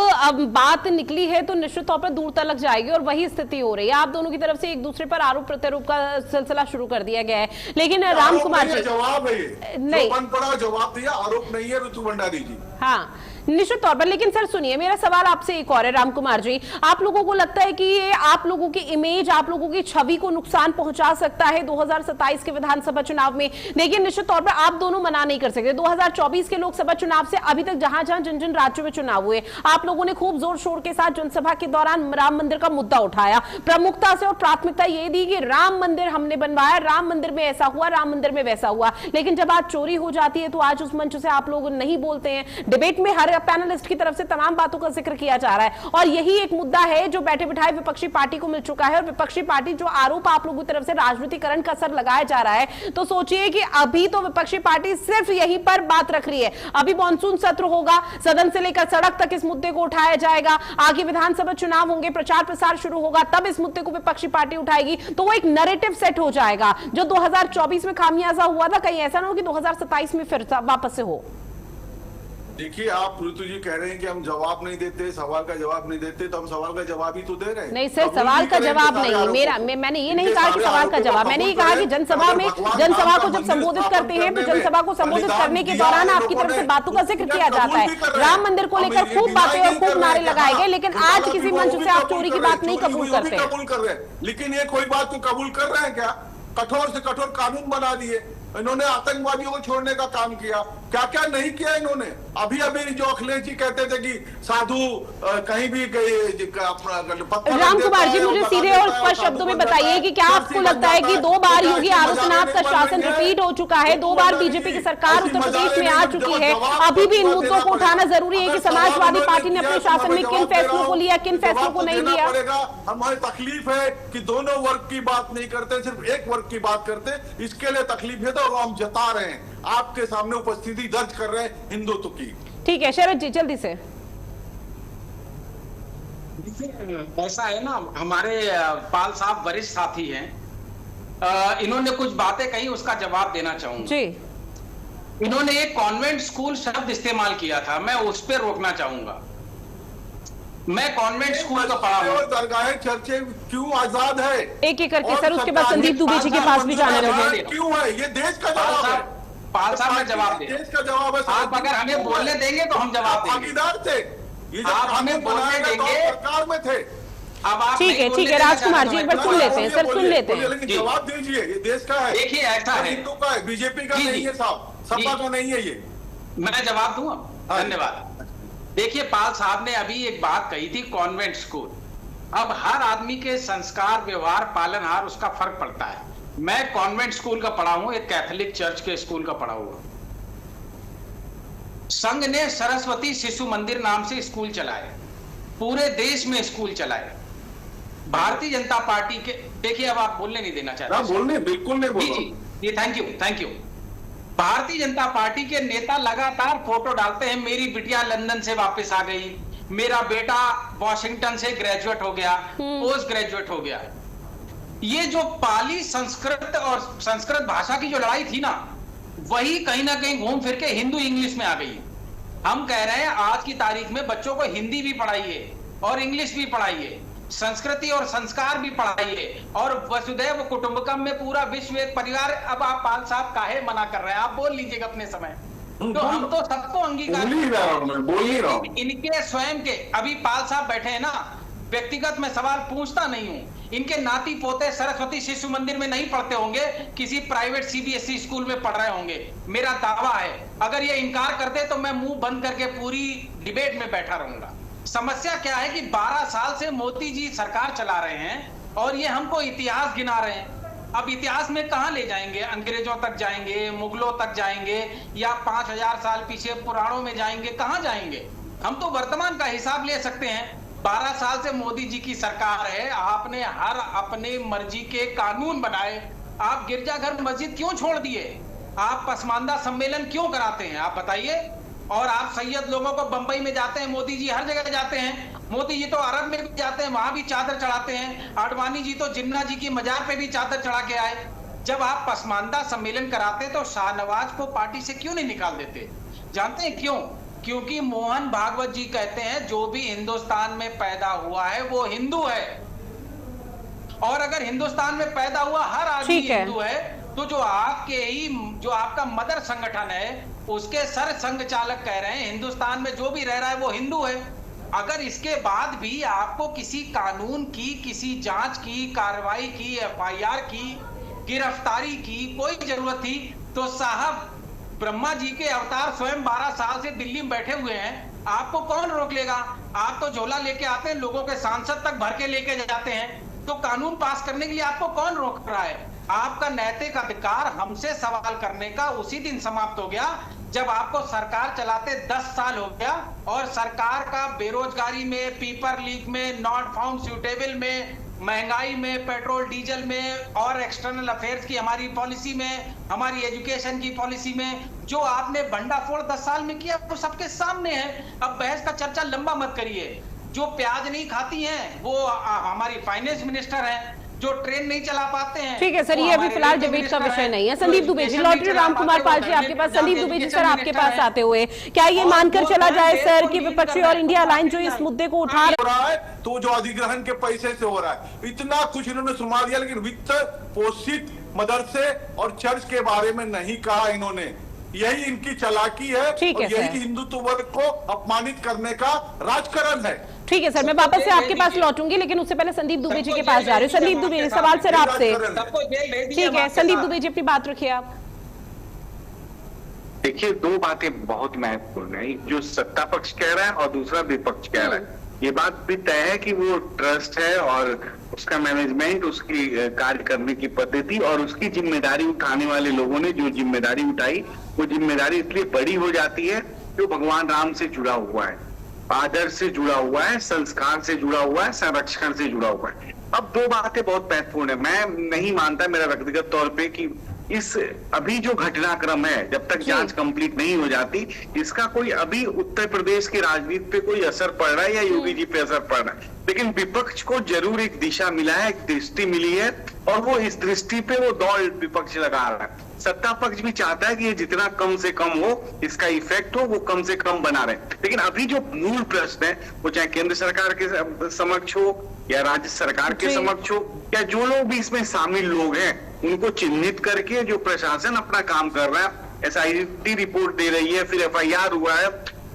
बात निकली है तो निश्चित तौर पर दूर तक जाएगी और वही स्थिति हो रही है। आप दोनों की तरफ से एक दूसरे पर आरोप प्रत्यारोप का सिलसिला शुरू कर दिया गया है। लेकिन राम कुमार जी, जवाब है नहीं, पड़ा जवाब दिया, आरोप नहीं है ऋतु भंडारी जी। हाँ निश्चित तौर पर, लेकिन सर सुनिए, मेरा सवाल आपसे एक और है राम कुमार जी। आप लोगों को लगता है कि ये आप लोगों की इमेज, आप लोगों की छवि को नुकसान पहुंचा सकता है 2027 के विधानसभा चुनाव में? देखिए निश्चित तौर पर आप दोनों मना नहीं कर सकते। 2024 के लोकसभा चुनाव से अभी तक जहां जहां जिन जिन राज्यों में चुनाव हुए, आप लोगों ने खूब जोर शोर के साथ जनसभा के दौरान राम मंदिर का मुद्दा उठाया, प्रमुखता से, और प्राथमिकता ये दी कि राम मंदिर हमने बनवाया, राम मंदिर में ऐसा हुआ, राम मंदिर में वैसा हुआ। लेकिन जब आज चोरी हो जाती है तो आज उस मंच से आप लोग नहीं बोलते हैं। डिबेट में हर पैनलिस्ट की तरफ से तमाम बातों का जिक्र किया जा रहा है, और यही एक मुद्दा है जो बैठे बिठाए विपक्षी पार्टी को मिल चुका है। और विपक्षी पार्टी जो आरोप आप लोगों की तरफ से राजनीतिकरण का असर लगाया जा रहा है, तो सोचिए कि अभी तो विपक्षी पार्टी सिर्फ यहीं पर बात रख रही है। अभी मॉनसून सत्र होगा, सदन से लेकर सड़क तक इस मुद्दे को उठाया जाएगा, आगे विधानसभा चुनाव होंगे, प्रचार प्रसार शुरू होगा, तब इस मुद्दे को विपक्षी पार्टी उठाएगी, तो वो एक नैरेटिव सेट हो जाएगा। जो 2024 में खामियाजा हुआ था, कहीं ऐसा ना हो कि 2027 में फिर वापस से हो। देखिए, आप ऋतु जी कह रहे हैं कि हम जवाब नहीं देते, सवाल का जवाब नहीं देते, तो हम सवाल का जवाब ही तो दे रहे हैं। नहीं सर, सवाल का जवाब नहीं, मैंने ये नहीं कहा कि सवाल का जवाब, मैंने ये कहा कि जनसभा में, जनसभा को जब संबोधित करते हैं तो जनसभा को संबोधित करने के दौरान आपकी तरफ से बातों का जिक्र किया जाता है। राम मंदिर को लेकर खूब बातें और खूब नारे लगाए गए, लेकिन आज किसी मंच से आप चोरी की बात नहीं कबूल करते। कबूल कर रहे हैं, लेकिन ये कोई बात को कबूल कर रहे हैं क्या? कठोर से कठोर कानून बना दिए, इन्होंने आतंकवादियों को छोड़ने का काम किया, क्या क्या नहीं किया इन्होंने। अभी अभी जो अखिलेश जी कहते थे कि साधु कहीं भी राम कुमार जी, मुझे सीधे और स्पष्ट शब्दों में बताइए कि क्या आपको लगता है कि 2 बार योगी आदित्यनाथ का शासन रिपीट हो चुका है, 2 बार बीजेपी की सरकार उत्तर प्रदेश में आ चुकी है, अभी भी इन मुद्दों को उठाना जरूरी है कि समाजवादी पार्टी ने अपने शासन में किन फैसलों को लिया, किन फैसलों को नहीं लिया? हमारी तकलीफ है कि दोनों वर्ग की बात नहीं करते, सिर्फ एक वर्ग की बात करते, इसके लिए तकलीफ है तो हम जता रहे हैं, आपके सामने उपस्थिति दर्ज कर रहे हैं हिंदुत्व की। ठीक है शरद जी, जल्दी से। ऐसा है ना, हमारे पाल साहब वरिष्ठ साथी हैं, इन्होंने कुछ बातें कही, उसका जवाब देना चाहूंगा जी। इन्होंने एक कॉन्वेंट स्कूल शब्द इस्तेमाल किया था, मैं उस पर रोकना चाहूंगा। मैं कॉन्वेंट स्कूल का पढ़ा हूं। दरगाहें चर्चे क्यों आजाद है? एक एक करके सर, उसके बाद संदीप दुबे जी के पास भी जाने लगे। क्यों है? ये देश का जवाब है। पाल साहब में जवाब दे, देश का जवाब है। आप अगर हमें बोलने देंगे तो हम जवाब देंगे। भागीदार थे, ये आप हमें बोलने देंगे, सरकार में थे। अब आप ठीक है राजकुमार जी, एक बार सुन लेते हैं सर, सुन लेते हैं। लेकिन जवाब दीजिए, ये देश का है। देखिए ऐसा है, हिंदू का है, बीजेपी का नहीं है साहब, सपा का नहीं है ये। मैं जवाब दूं अब? धन्यवाद। देखिए पाल साहब ने अभी एक बात कही थी, कॉन्वेंट स्कूल। अब हर आदमी के संस्कार, व्यवहार, पालनहार, उसका फर्क पड़ता है। मैं कॉन्वेंट स्कूल का पढ़ा हूं, एक कैथोलिक चर्च के स्कूल का पढ़ा हुआ। संघ ने सरस्वती शिशु मंदिर नाम से स्कूल चलाए, पूरे देश में स्कूल चलाए। भारतीय जनता पार्टी के, देखिए अब आप बोलने नहीं देना चाहते। बोलने बिल्कुल नहीं बोल। जी thank you. Bharatiya Janata party के नेता लगातार फोटो डालते हैं, मेरी बिटिया लंदन से वापस आ गई, मेरा बेटा वॉशिंगटन से ग्रेजुएट हो गया, पोस्ट ग्रेजुएट हो गया। ये जो पाली संस्कृत और संस्कृत भाषा की जो लड़ाई थी ना, वही कहीं ना कहीं घूम फिर के हिंदू इंग्लिश में आ गई। हम कह रहे हैं आज की तारीख में बच्चों को हिंदी भी पढ़ाइए और इंग्लिश भी पढ़ाइए, संस्कृति और संस्कार भी पढ़ाइए, और वसुधैव कुटुंबकम में पूरा विश्व एक परिवार। अब आप पाल साहब काहे मना कर रहे हैं? आप बोल लीजिएगा अपने समय। तो हम तो सबको अंगीकार बोल ही रहा हूं। इनके स्वयं के, अभी पाल साहब बैठे हैं ना, व्यक्तिगत मैं सवाल पूछता नहीं हूं, इनके नाती पोते सरस्वती शिशु मंदिर में नहीं पढ़ते होंगे, किसी प्राइवेट सीबीएसई स्कूल में पढ़ रहे होंगे। मेरा दावा है, अगर ये इनकार करते तो मैं मुंह बंद करके पूरी डिबेट में बैठा रहूंगा। समस्या क्या है कि 12 साल से मोदी जी सरकार चला रहे हैं और ये हमको इतिहास गिना रहे हैं। अब इतिहास में कहां ले जाएंगे? अंग्रेजों तक जाएंगे, मुगलों तक जाएंगे, या 5000 साल पीछे पुराणों में जाएंगे? कहां जाएंगे? हम तो वर्तमान का हिसाब ले सकते हैं। 12 साल से मोदी जी की सरकार है, आपने हर अपने मर्जी के कानून बनाए। आप गिरजाघर मस्जिद क्यों छोड़ दिए? आप पसमानदा सम्मेलन क्यों कराते हैं? आप बताइए। और आप सैयद लोगों को बंबई में जाते हैं, मोदी जी हर जगह जाते हैं। मोदी जी तो अरब में भी जाते हैं, वहां भी चादर चढ़ाते हैं। आडवाणी जी तो जिन्ना जी की मजार पे भी चादर चढ़ा के आए। जब आप पसमानदा सम्मेलन कराते तो शाहनवाज को पार्टी से क्यों नहीं निकाल देते? जानते हैं क्यों? क्योंकि मोहन भागवत जी कहते हैं जो भी हिंदुस्तान में पैदा हुआ है वो हिंदू है, और अगर हिंदुस्तान में पैदा हुआ हर आदमी हिंदू है, तो जो आपका मदर संगठन है उसके सर संघ चालक कह रहे हैं हिंदुस्तान में जो भी रह रहा है वो हिंदू है। अगर इसके बाद भी आपको किसी कानून की, किसी जांच की, कार्रवाई की, एफआईआर की, गिरफ्तारी की कोई जरूरत थी तो साहब ब्रह्मा जी के अवतार स्वयं 12 साल से दिल्ली में बैठे हुए हैं, आपको कौन रोक लेगा? आप तो झोला लेके आते हैं, लोगों के सांसद तक भर के लेके जाते हैं, तो कानून पास करने के लिए आपको कौन रोक रहा है? आपका नैतिक अधिकार हमसे सवाल करने का उसी दिन समाप्त हो गया जब आपको सरकार चलाते 10 साल हो गया, और सरकार का बेरोजगारी में, पेपर लीक में, नॉट फाउंड सूटेबल में, महंगाई में, पेट्रोल डीजल में, और एक्सटर्नल अफेयर्स की हमारी पॉलिसी में, हमारी एजुकेशन की पॉलिसी में जो आपने भंडाफोड़ 10 साल में किया वो सबके सामने है। अब बहस का चर्चा लंबा मत करिए। जो प्याज नहीं खाती हैं वो हमारी फाइनेंस मिनिस्टर हैं, जो ट्रेन नहीं चला पाते हैं। ठीक है सर, ये अभी फिलहाल डिबेट का विषय नहीं है। संदीप दुबे जी, लॉटरी राम कुमार पाल जी आपके पास। संदीप दुबे जी सर, आपके पास आते हुए क्या ये मानकर चला जाए सर कि विपक्षी और इंडिया अलायंस जो इस मुद्दे को उठा रहा है तो जो अधिग्रहण के पैसे से हो रहा है, इतना कुछ इन्होंने सुना दिया, लेकिन वित्त पोषित मदरसे और चर्च के बारे में नहीं कहा इन्होंने। यही इनकी चालाकी है और यही हिंदुत्व वर्ग को अपमानित करने का राजकारण है। ठीक है सर, मैं वापस से आपके पास लौटूंगी, लेकिन उससे पहले संदीप दुबे जी के पास जा रहे हैं। संदीप दुबे जी, सवाल सर आपसे। ठीक है संदीप दुबे जी, अपनी बात रखिए आप। देखिए, दो बातें बहुत महत्वपूर्ण है, एक जो सत्ता पक्ष कह रहा है और दूसरा विपक्ष कह रहा है। ये बात भी तय है कि वो ट्रस्ट है और उसका मैनेजमेंट, उसकी कार्य करने की पद्धति और उसकी जिम्मेदारी उठाने वाले लोगों ने जो जिम्मेदारी उठाई, वो जिम्मेदारी इसलिए बड़ी हो जाती है जो भगवान राम से जुड़ा हुआ है, आदर्श से जुड़ा हुआ है, संस्कार से जुड़ा हुआ है, संरक्षण से जुड़ा हुआ है। अब दो बातें बहुत महत्वपूर्ण है। मैं नहीं मानता, मेरा व्यक्तिगत तौर पे, कि इस अभी जो घटनाक्रम है, जब तक जांच कंप्लीट नहीं हो जाती, इसका कोई अभी उत्तर प्रदेश की राजनीति पे कोई असर पड़ रहा है या योगी जी पे असर पड़ रहा है। लेकिन विपक्ष को जरूर एक दिशा मिला है, एक दृष्टि मिली है, और वो इस दृष्टि पे वो दौड़ विपक्ष लगा रहा है। सत्ता पक्ष भी चाहता है कि ये जितना कम से कम हो, इसका इफेक्ट हो, वो कम से कम बना रहे। लेकिन अभी जो मूल प्रश्न है, वो चाहे केंद्र सरकार के समक्ष हो या राज्य सरकार के समक्ष हो, या जो लोग भी इसमें शामिल लोग हैं, उनको चिन्हित करके जो प्रशासन अपना काम कर रहा है, SIT रिपोर्ट दे रही है, फिर FIR हुआ है,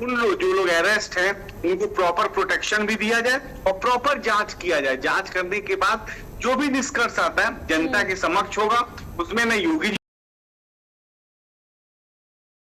उन लोग जो लोग अरेस्ट हैं, उनको प्रॉपर प्रोटेक्शन भी दिया जाए और प्रॉपर जांच किया जाए। जांच करने के बाद जो भी निष्कर्ष आता है जनता के समक्ष होगा। उसमें न योगी जी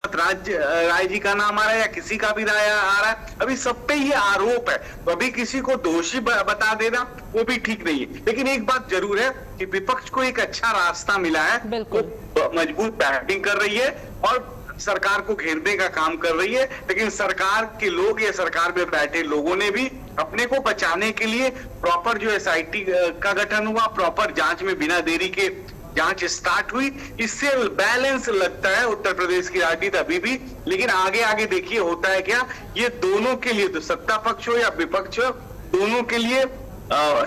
राय जी का नाम आ रहा है या किसी का भी राय आ रहा है, अभी सब पे ये आरोप है, तो अभी किसी को दोषी बता देना वो भी ठीक नहीं है। लेकिन एक बात जरूर है कि विपक्ष को एक अच्छा रास्ता मिला है, वो मजबूत बैटिंग कर रही है और सरकार को घेरने का काम कर रही है। लेकिन सरकार के लोग या सरकार में बैठे लोगों ने भी अपने को बचाने के लिए प्रॉपर जो SIT का गठन हुआ, प्रॉपर जांच में बिना देरी के जांच स्टार्ट हुई, इससे बैलेंस लगता है उत्तर प्रदेश की राजनीति अभी भी। लेकिन आगे आगे देखिए होता है क्या, ये दोनों के लिए, तो सत्ता पक्ष हो या विपक्ष हो, दोनों के लिए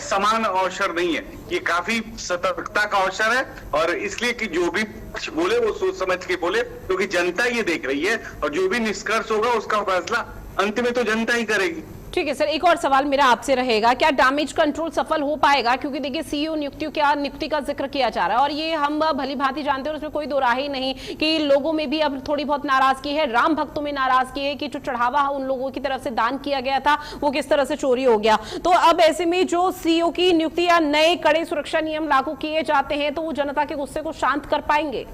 समान अवसर नहीं है। ये काफी सतर्कता का अवसर है और इसलिए कि जो भी पक्ष बोले वो सोच समझ के बोले, क्योंकि जनता ये देख रही है और जो भी निष्कर्ष होगा उसका फैसला अंत में तो जनता ही करेगी। ठीक है सर, एक और सवाल मेरा आपसे रहेगा, क्या डैमेज कंट्रोल सफल हो पाएगा? क्योंकि देखिए CEO नियुक्ति का जिक्र किया जा रहा है और ये हम भली भांति जानते हैं, उसमें कोई दो राह ही नहीं कि लोगों में भी अब थोड़ी बहुत नाराजगी है, राम भक्तों में नाराजगी है कि जो चढ़ावा उन लोगों की तरफ से दान किया गया था वो किस तरह से चोरी हो गया। तो अब ऐसे में जो CEO की नियुक्ति या नए कड़े सुरक्षा नियम लागू किए जाते हैं तो वो जनता के गुस्से को शांत कर पाएंगे?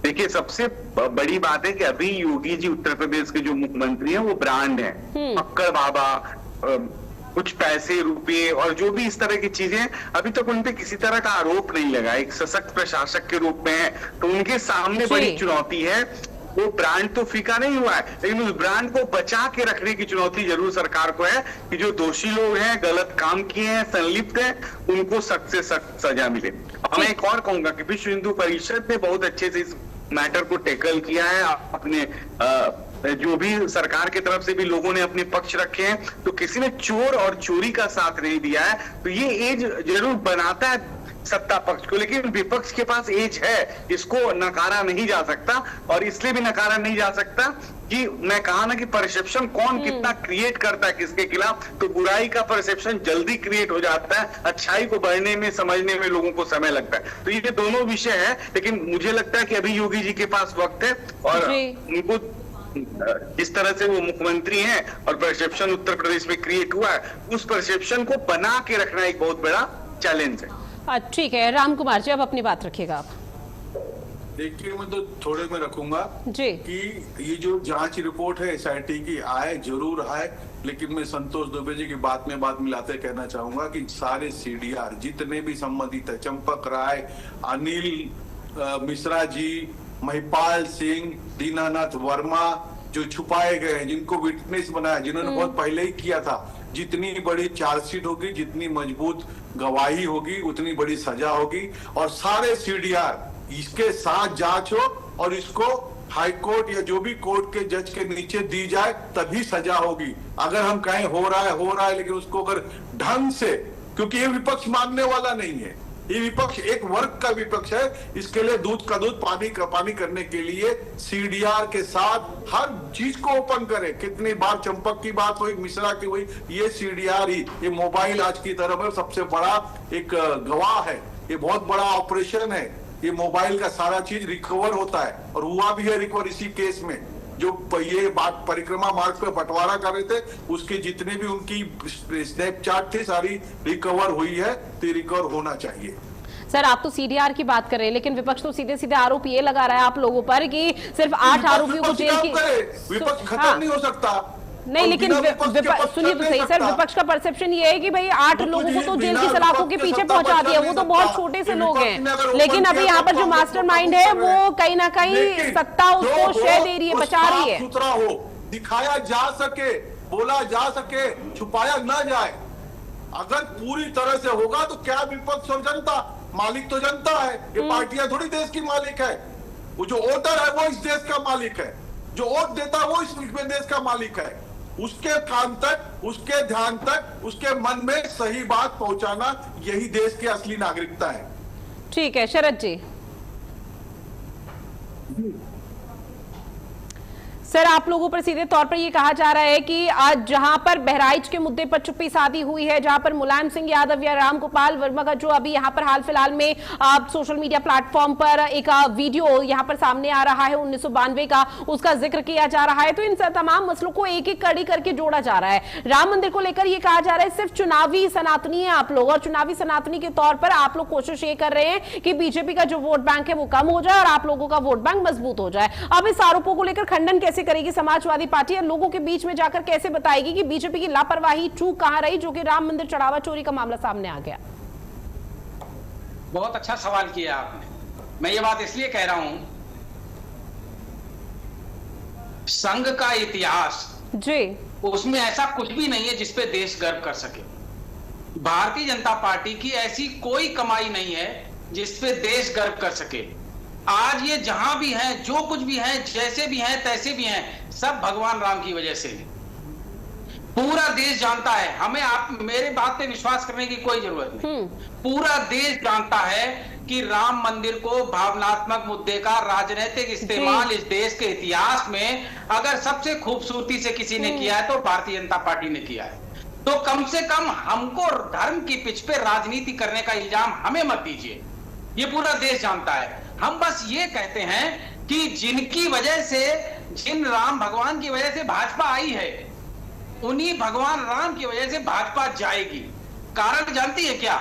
देखिए, सबसे बड़ी बात है कि अभी योगी जी उत्तर प्रदेश के जो मुख्यमंत्री हैं वो ब्रांड हैं, पक्कड़ बाबा, कुछ पैसे रुपए और जो भी इस तरह की चीजें, अभी तक उन पे किसी तरह का आरोप नहीं लगा, एक सशक्त प्रशासक के रूप में है। तो उनके सामने बड़ी चुनौती है। वो ब्रांड तो फीका नहीं हुआ है, लेकिन उस ब्रांड को बचा के रखने की चुनौती जरूर सरकार को है कि जो दोषी लोग हैं, गलत काम किए हैं, संलिप्त हैं, उनको सख्त से सख्त सजा मिले। और मैं एक और कहूंगा कि विश्व हिंदू परिषद ने बहुत अच्छे से इस मैटर को टैकल किया है। अपने जो भी सरकार की तरफ से भी लोगों ने अपने पक्ष रखे हैं, तो किसी ने चोर और चोरी का साथ नहीं दिया है। तो ये एज जरूर बनाता है सत्ता पक्ष को, लेकिन विपक्ष के पास एज है, इसको नकारा नहीं जा सकता। और इसलिए भी नकारा नहीं जा सकता कि मैं कहा ना कि परसेप्शन कौन कितना क्रिएट करता है किसके खिलाफ, तो बुराई का परसेप्शन जल्दी क्रिएट हो जाता है, अच्छाई को बढ़ने में, समझने में लोगों को समय लगता है। तो ये दोनों विषय है, लेकिन मुझे लगता है कि अभी योगी जी के पास वक्त है और उनको जिस तरह से वो मुख्यमंत्री हैं और परसेप्शन उत्तर प्रदेश में क्रिएट हुआ है, उस परसेप्शन को बना के रखना एक बहुत बड़ा चैलेंज है। ठीक है, राम कुमार जी अब अपनी बात रखिएगा आप। देखिए, मैं तो थोड़े में रखूंगा जी कि ये जो जांच रिपोर्ट है SIT की आए जरूर आए, लेकिन मैं संतोष दुबे जी की बात में बात मिलाते कहना चाहूंगा कि सारे CDR जितने भी संबंधित है, चंपक राय, अनिल मिश्रा जी, महिपाल सिंह, दीनानाथ वर्मा, जो छुपाए गए हैं, जिनको विटनेस बनाया, जिन्होंने बहुत पहले ही किया था, जितनी बड़ी चार्जशीट होगी, जितनी मजबूत गवाही होगी, उतनी बड़ी सजा होगी। और सारे CDR इसके साथ जांच हो और इसको हाई कोर्ट या जो भी कोर्ट के जज के नीचे दी जाए, तभी सजा होगी। अगर हम कहें हो रहा है, लेकिन उसको अगर ढंग से, क्योंकि ये विपक्ष मानने वाला नहीं है, ये विपक्ष एक वर्ग का विपक्ष है। इसके लिए दूध का दूध पानी का पानी करने के लिए CDR के साथ हर चीज को ओपन करे। कितनी बार चंपक की बात हुई, मिश्रा की हुई, ये CDR ही, ये मोबाइल आज की तरफ सबसे बड़ा एक गवाह है। ये बहुत बड़ा ऑपरेशन है, ये मोबाइल का सारा चीज रिकवर होता है और हुआ भी है रिकवर इसी केस में। जो ये बात परिक्रमा मार्ग पे बंटवारा कर रहे थे, उसके जितने भी उनकी स्नैपचैट थे सारी रिकवर हुई है, तो रिकवर होना चाहिए। सर आप तो सीडीआर की बात कर रहे हैं, लेकिन विपक्ष तो सीधे सीधे आरोप ये लगा रहा है आप लोगों पर कि सिर्फ 8 आरोपियों को जेल की। विपक्ष खत्म नहीं हो सकता। नहीं, लेकिन सुनिए तो सही सर, विपक्ष का परसेप्शन ये है कि भाई 8 लोगों को तो जेल की सलाखों के पीछे पहुंचा दिया, वो तो बहुत छोटे से लोग हैं, लेकिन अभी यहाँ पर जो मास्टरमाइंड है वो कहीं ना कहीं सत्ता उसको श्रेय दे रही है, बचा रही है। सुथरा हो, दिखाया जा सके, बोला जा सके, छुपाया ना जाए। अगर पूरी तरह से होगा तो क्या विपक्ष और जनता, मालिक तो जनता है, ये पार्टियां थोड़ी देश की मालिक है। वो जो वोटर है वो इस देश का मालिक है, जो वोट देता है वो इस देश का मालिक है। उसके कान तक, उसके ध्यान तक, उसके मन में सही बात पहुंचाना, यही देश की असली नागरिकता है। ठीक है शरद जी। सर आप लोगों पर सीधे तौर पर ये कहा जा रहा है कि आज जहां पर बहराइच के मुद्दे पर चुप्पी साधी हुई है, जहां पर मुलायम सिंह यादव या रामगोपाल वर्मा का जो अभी यहां पर हाल फिलहाल में सोशल मीडिया प्लेटफॉर्म पर एक वीडियो यहां पर सामने आ रहा है 1992 का, उसका जिक्र किया जा रहा है, तो इन तमाम मसलों को एक एक कड़ी करके जोड़ा जा रहा है। राम मंदिर को लेकर ये कहा जा रहा है सिर्फ चुनावी सनातनी है आप लोग, और चुनावी सनातनी के तौर पर आप लोग कोशिश ये कर रहे हैं कि बीजेपी का जो वोट बैंक है वो कम हो जाए और आप लोगों का वोट बैंक मजबूत हो जाए। अब इस आरोपों को लेकर खंडन कैसे करेगी समाजवादी पार्टी, और लोगों के बीच में जाकर कैसे बताएगी कि बीजेपी की लापरवाही चूक कहां रही जो कि राम मंदिर चढ़ावा चोरी का मामला सामने आ गया? बहुत अच्छा सवाल किया आपने। मैं ये बात इसलिए कह रहा हूं, संघ का इतिहास जी उसमें ऐसा कुछ भी नहीं है जिसपे देश गर्व कर सके। भारतीय जनता पार्टी की ऐसी कोई कमाई नहीं है जिसपे देश गर्व कर सके। आज ये जहां भी हैं, जो कुछ भी हैं, जैसे भी हैं, तैसे भी हैं, सब भगवान राम की वजह से है। पूरा देश जानता है, हमें आप मेरे बात पे विश्वास करने की कोई जरूरत नहीं। पूरा देश जानता है कि राम मंदिर को भावनात्मक मुद्दे का राजनीतिक इस्तेमाल इस देश के इतिहास में अगर सबसे खूबसूरती से किसी ने किया है तो भारतीय जनता पार्टी ने किया है। तो कम से कम हमको धर्म की पिच पे राजनीति करने का इल्जाम हमें मत दीजिए, ये पूरा देश जानता है। हम बस ये कहते हैं कि जिनकी वजह से, जिन राम भगवान की वजह से भाजपा आई है, उन्हीं भगवान राम की वजह से भाजपा जाएगी। कारण जानती है क्या?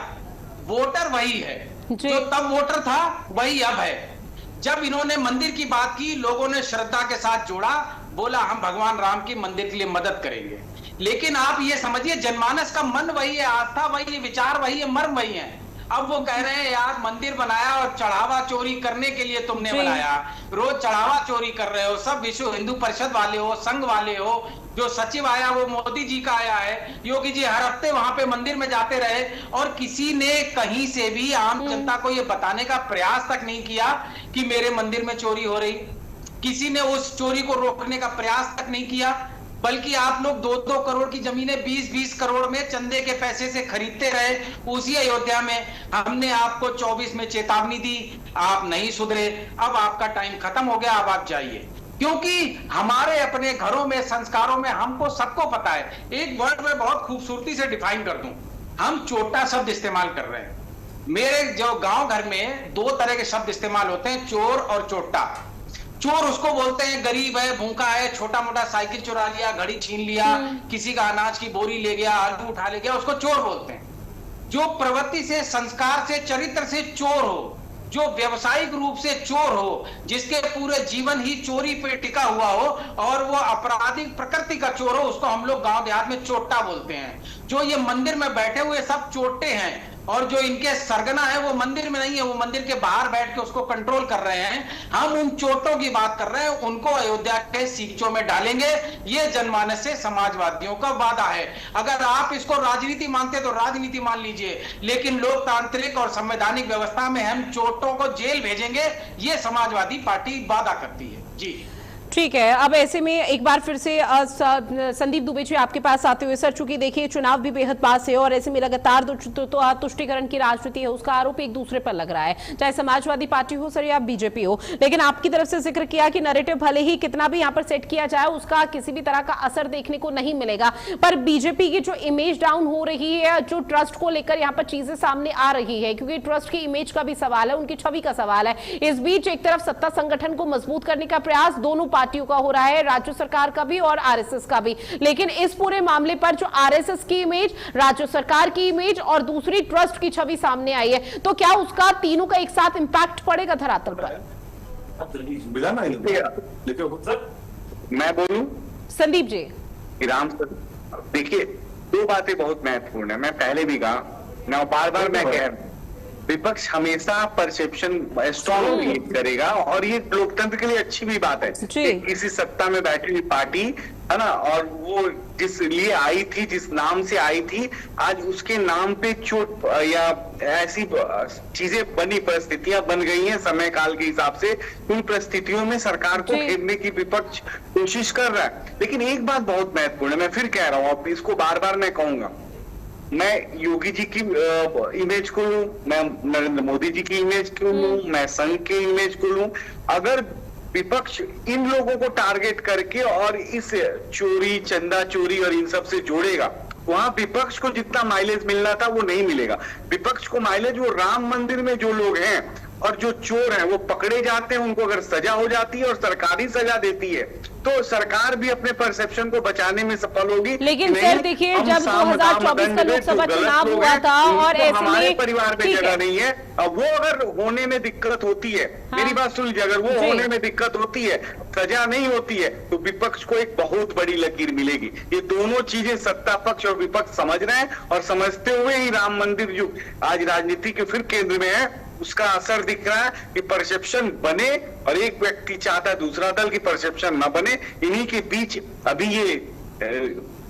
वोटर वही है जो तब वोटर था वही अब है। जब इन्होंने मंदिर की बात की, लोगों ने श्रद्धा के साथ जोड़ा, बोला हम भगवान राम की मंदिर के लिए मदद करेंगे। लेकिन आप ये समझिए जनमानस का मन वही है, आस्था वही है, विचार वही है, मर्म वही है। अब वो कह रहे हैं यार मंदिर बनाया और चढ़ावा चोरी करने के लिए तुमने बनाया, रोज चढ़ावा चोरी कर रहे हो, सब विश्व हिंदू परिषद वाले हो, संघ वाले हो, जो सचिव आया वो मोदी जी का आया है, योगी जी हर हफ्ते वहां पे मंदिर में जाते रहे, और किसी ने कहीं से भी आम जनता को ये बताने का प्रयास तक नहीं किया कि मेरे मंदिर में चोरी हो रही। किसी ने उस चोरी को रोकने का प्रयास तक नहीं किया, बल्कि आप लोग 2-2 करोड़ की जमीनें 20-20 करोड़ में चंदे के पैसे से खरीदते रहे। उसी अयोध्या में हमने आपको 24 में चेतावनी दी, आप नहीं सुधरे, अब आपका टाइम खत्म हो गया, अब आप जाइए। क्योंकि हमारे अपने घरों में, संस्कारों में हमको सबको पता है। एक वर्ड में बहुत खूबसूरती से डिफाइन कर दूं, हम चोटा शब्द इस्तेमाल कर रहे हैं। मेरे जो गांव घर में 2 तरह के शब्द इस्तेमाल होते हैं, चोर और चोटा। चोर उसको बोलते हैं गरीब है, भूखा है, छोटा मोटा साइकिल चुरा लिया, घड़ी छीन लिया, किसी का अनाज की बोरी ले गया, आलू उठा ले गया, उसको चोर बोलते हैं। जो प्रवृत्ति से, संस्कार से, चरित्र से चोर हो, जो व्यवसायिक रूप से चोर हो, जिसके पूरे जीवन ही चोरी पे टिका हुआ हो और वो आपराधिक प्रकृति का चोर हो, उसको हम लोग गांव देहात में चोटा बोलते हैं। जो ये मंदिर में बैठे हुए सब चोटे हैं, और जो इनके सरगना है वो मंदिर में नहीं है, वो मंदिर के बाहर बैठ के उसको कंट्रोल कर रहे हैं। हम उन चोटों की बात कर रहे हैं, उनको अयोध्या के सीचों में डालेंगे, ये जनमानस से समाजवादियों का वादा है। अगर आप इसको राजनीति मानते तो राजनीति मान लीजिए, लेकिन लोकतांत्रिक और संवैधानिक व्यवस्था में हम चोटों को जेल भेजेंगे, ये समाजवादी पार्टी वादा करती है। जी ठीक है। अब ऐसे में एक बार फिर से संदीप दुबे जी आपके पास आते हुए, सर चूंकि देखिए चुनाव भी बेहद पास है और ऐसे में लगातार तुष्टिकरण की राजनीति है, उसका आरोप एक दूसरे पर लग रहा है, चाहे समाजवादी पार्टी हो सर या बीजेपी हो। लेकिन आपकी तरफ से जिक्र किया कि नैरेटिव भले ही कितना भी यहाँ पर सेट किया जाए, उसका किसी भी तरह का असर देखने को नहीं मिलेगा। पर बीजेपी की जो इमेज डाउन हो रही है, जो ट्रस्ट को लेकर यहाँ पर चीजें सामने आ रही है, क्योंकि ट्रस्ट की इमेज का भी सवाल है, उनकी छवि का सवाल है। इस बीच एक तरफ सत्ता संगठन को मजबूत करने का प्रयास दोनों पार्टियों का हो रहा है, राज्य सरकार का भी और आरएसएस का भी। लेकिन इस पूरे मामले पर जो आरएसएस की इमेज, राज्य सरकार की इमेज और दूसरी ट्रस्ट की छवि सामने आई है, तो क्या उसका तीनों का एक साथ इंपैक्ट पड़ेगा धरातल पर? मैं बोलूं संदीप जी। राम सर, देखिए दो बातें बहुत महत्वपूर्ण है। मैं पहले भी कहा, मैं बार मैं कह रहा हूं, विपक्ष हमेशा परसेप्शन स्ट्रॉन्ग क्रिएट करेगा और ये लोकतंत्र के लिए अच्छी भी बात है कि किसी सत्ता में बैठी हुई पार्टी है ना, और वो जिस लिए आई थी, जिस नाम से आई थी, आज उसके नाम पे चोट या ऐसी चीजें बनी, परिस्थितियां बन गई हैं समय काल के हिसाब से। उन परिस्थितियों में सरकार को घेरने की विपक्ष कोशिश कर रहा है। लेकिन एक बात बहुत महत्वपूर्ण है, मैं फिर कह रहा हूं, इसको बार मैं कहूंगा, मैं योगी जी की इमेज को लूं, मैं नरेंद्र मोदी जी की इमेज को लूं, मैं संघ की इमेज को लूं, अगर विपक्ष इन लोगों को टारगेट करके और इस चोरी, चंदा चोरी और इन सब से जोड़ेगा, वहां विपक्ष को जितना माइलेज मिलना था वो नहीं मिलेगा। विपक्ष को माइलेज वो राम मंदिर में जो लोग हैं और जो चोर हैं वो पकड़े जाते हैं, उनको अगर सजा हो जाती है और सरकारी सजा देती है तो सरकार भी अपने परसेप्शन को बचाने में सफल होगी। लेकिन सर देखिए, जब 2024 का लोकसभा चुनाव हुआ था और ऐसे हमारे परिवार में जगह नहीं है, अब वो अगर होने में दिक्कत होती है, मेरी बात सुन लीजिए, अगर वो होने में दिक्कत होती है, सजा नहीं होती है, तो विपक्ष को एक बहुत बड़ी लकीर मिलेगी। ये दोनों चीजें सत्ता पक्ष और विपक्ष समझ रहे हैं और समझते हुए ही राम मंदिर जो आज राजनीति के फिर केंद्र में है, उसका असर दिख रहा है कि परसेप्शन बने और एक व्यक्ति चाहता है दूसरा दल की परसेप्शन ना बने। इन्हीं के बीच अभी ये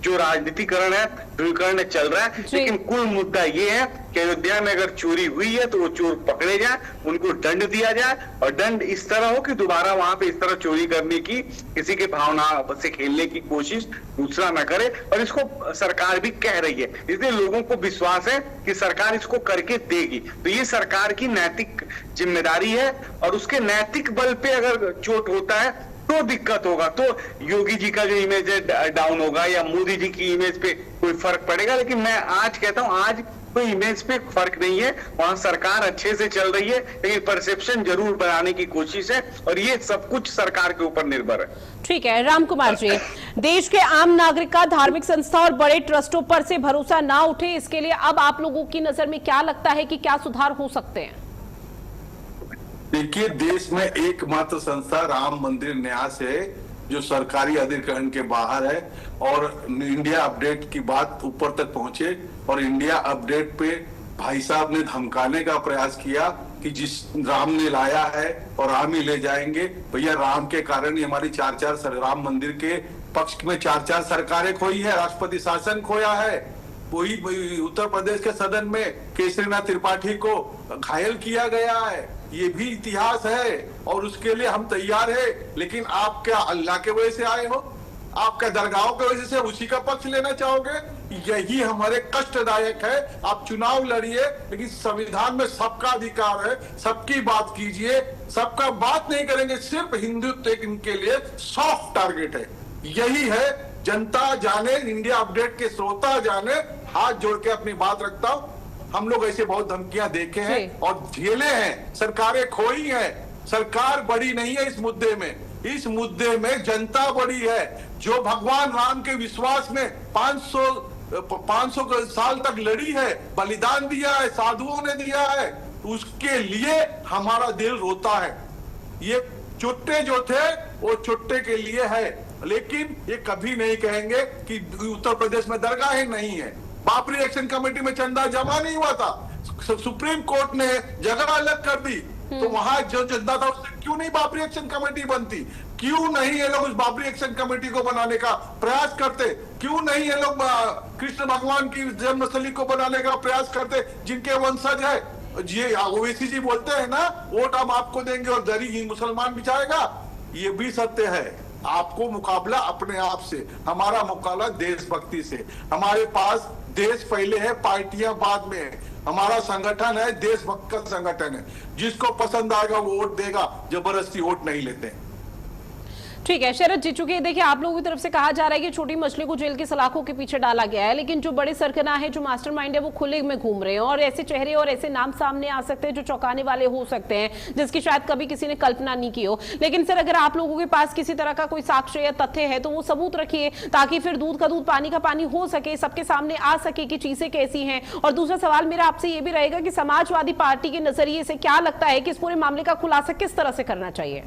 जो राजनीतिकरण है, ध्रुवीकरण चल रहा है। लेकिन कुल मुद्दा ये है कि अयोध्या में अगर चोरी हुई है तो वो चोर पकड़े जाए, उनको दंड दिया जाए और दंड इस तरह हो कि दोबारा वहां पे इस तरह चोरी करने की, किसी के भावना से खेलने की कोशिश दूसरा न करे। और इसको सरकार भी कह रही है, इसलिए लोगों को विश्वास है कि सरकार इसको करके देगी। तो ये सरकार की नैतिक जिम्मेदारी है और उसके नैतिक बल पे अगर चोट होता है तो दिक्कत होगा, तो योगी जी का जो इमेज है डाउन होगा या मोदी जी की इमेज पे कोई फर्क पड़ेगा। लेकिन मैं आज कहता हूं, आज कोई इमेज पे फर्क नहीं है, वहां सरकार अच्छे से चल रही है, लेकिन परसेप्शन जरूर बनाने की कोशिश है और ये सब कुछ सरकार के ऊपर निर्भर है। ठीक है राम कुमार जी, देश के आम नागरिक का धार्मिक संस्था और बड़े ट्रस्टों पर से भरोसा ना उठे, इसके लिए अब आप लोगों की नजर में क्या लगता है कि क्या सुधार हो सकते हैं? देखिए, देश में एकमात्र संस्था राम मंदिर न्यास है जो सरकारी अधिग्रहण के बाहर है और इंडिया अपडेट की बात ऊपर तक पहुंचे और इंडिया अपडेट पे भाई साहब ने धमकाने का प्रयास किया कि जिस राम ने लाया है और राम ही ले जाएंगे। भैया, राम के कारण ही हमारी चार राम मंदिर के पक्ष में चार सरकारें खोई है, राष्ट्रपति शासन खोया है। वही उत्तर प्रदेश के सदन में केसरीनाथ त्रिपाठी को घायल किया गया है, ये भी इतिहास है और उसके लिए हम तैयार है। लेकिन आप क्या अल्लाह के वजह से आए हो? आप क्या दरगाहों की वजह से उसी का पक्ष लेना चाहोगे? यही हमारे कष्टदायक है। आप चुनाव लड़िए, लेकिन संविधान में सबका अधिकार है, सबकी बात कीजिए। सबका बात नहीं करेंगे, सिर्फ हिंदुत्व इनके लिए सॉफ्ट टारगेट है। यही है, जनता जाने, इंडिया अपडेट के श्रोता जाने, हाथ जोड़ के अपनी बात रखता हूं। हम लोग ऐसे बहुत धमकियां देखे हैं और झेले हैं, सरकारें खोई हैं। सरकार बड़ी नहीं है इस मुद्दे में, इस मुद्दे में जनता बड़ी है जो भगवान राम के विश्वास में 500 साल तक लड़ी है, बलिदान दिया है, साधुओं ने दिया है। उसके लिए हमारा दिल रोता है। ये चुट्टे जो थे वो चुट्टे के लिए है, लेकिन ये कभी नहीं कहेंगे कि उत्तर प्रदेश में दरगाहें नहीं है। बाबरी एक्शन कमेटी में चंदा जमा नहीं हुआ था, सुप्रीम कोर्ट ने जगह अलग कर दी, तो वहां जो चंदा था उससे क्यों नहीं बाबरी एक्शन कमेटी बनती? क्यों नहीं ये लोग उस बाबरी एक्शन कमेटी को बनाने का प्रयास करते? क्यों नहीं ये लोग कृष्ण भगवान की जन्मस्थली को बनाने का प्रयास करते, जिनके वंशज है? ये ओवैसी जी बोलते हैं ना, वोट हम आपको देंगे और दरी ही मुसलमान बिछाएगा। ये भी सत्य है। आपको मुकाबला अपने आप से, हमारा मुकाबला देशभक्ति से। हमारे पास देश पहले है, पार्टियां बाद में है। हमारा संगठन है, देशभक्त का संगठन है। जिसको पसंद आएगा वो वोट देगा, जबरदस्ती वोट नहीं लेते। ठीक है शरद जी, चूंकि देखिए आप लोगों की तरफ से कहा जा रहा है कि छोटी मछली को जेल की सलाखों के पीछे डाला गया है, लेकिन जो बड़े सरगना है, जो मास्टरमाइंड है, वो खुले में घूम रहे हैं और ऐसे चेहरे और ऐसे नाम सामने आ सकते हैं जो चौंकाने वाले हो सकते हैं, जिसकी शायद कभी किसी ने कल्पना नहीं की हो। लेकिन सर, अगर आप लोगों के पास किसी तरह का कोई साक्ष्य या तथ्य है तो वो सबूत रखिए, ताकि फिर दूध का दूध पानी का पानी हो सके, सबके सामने आ सके कि चीजें कैसी हैं। और दूसरा सवाल मेरा आपसे ये भी रहेगा कि समाजवादी पार्टी के नजरिए से क्या लगता है कि इस पूरे मामले का खुलासा किस तरह से करना चाहिए?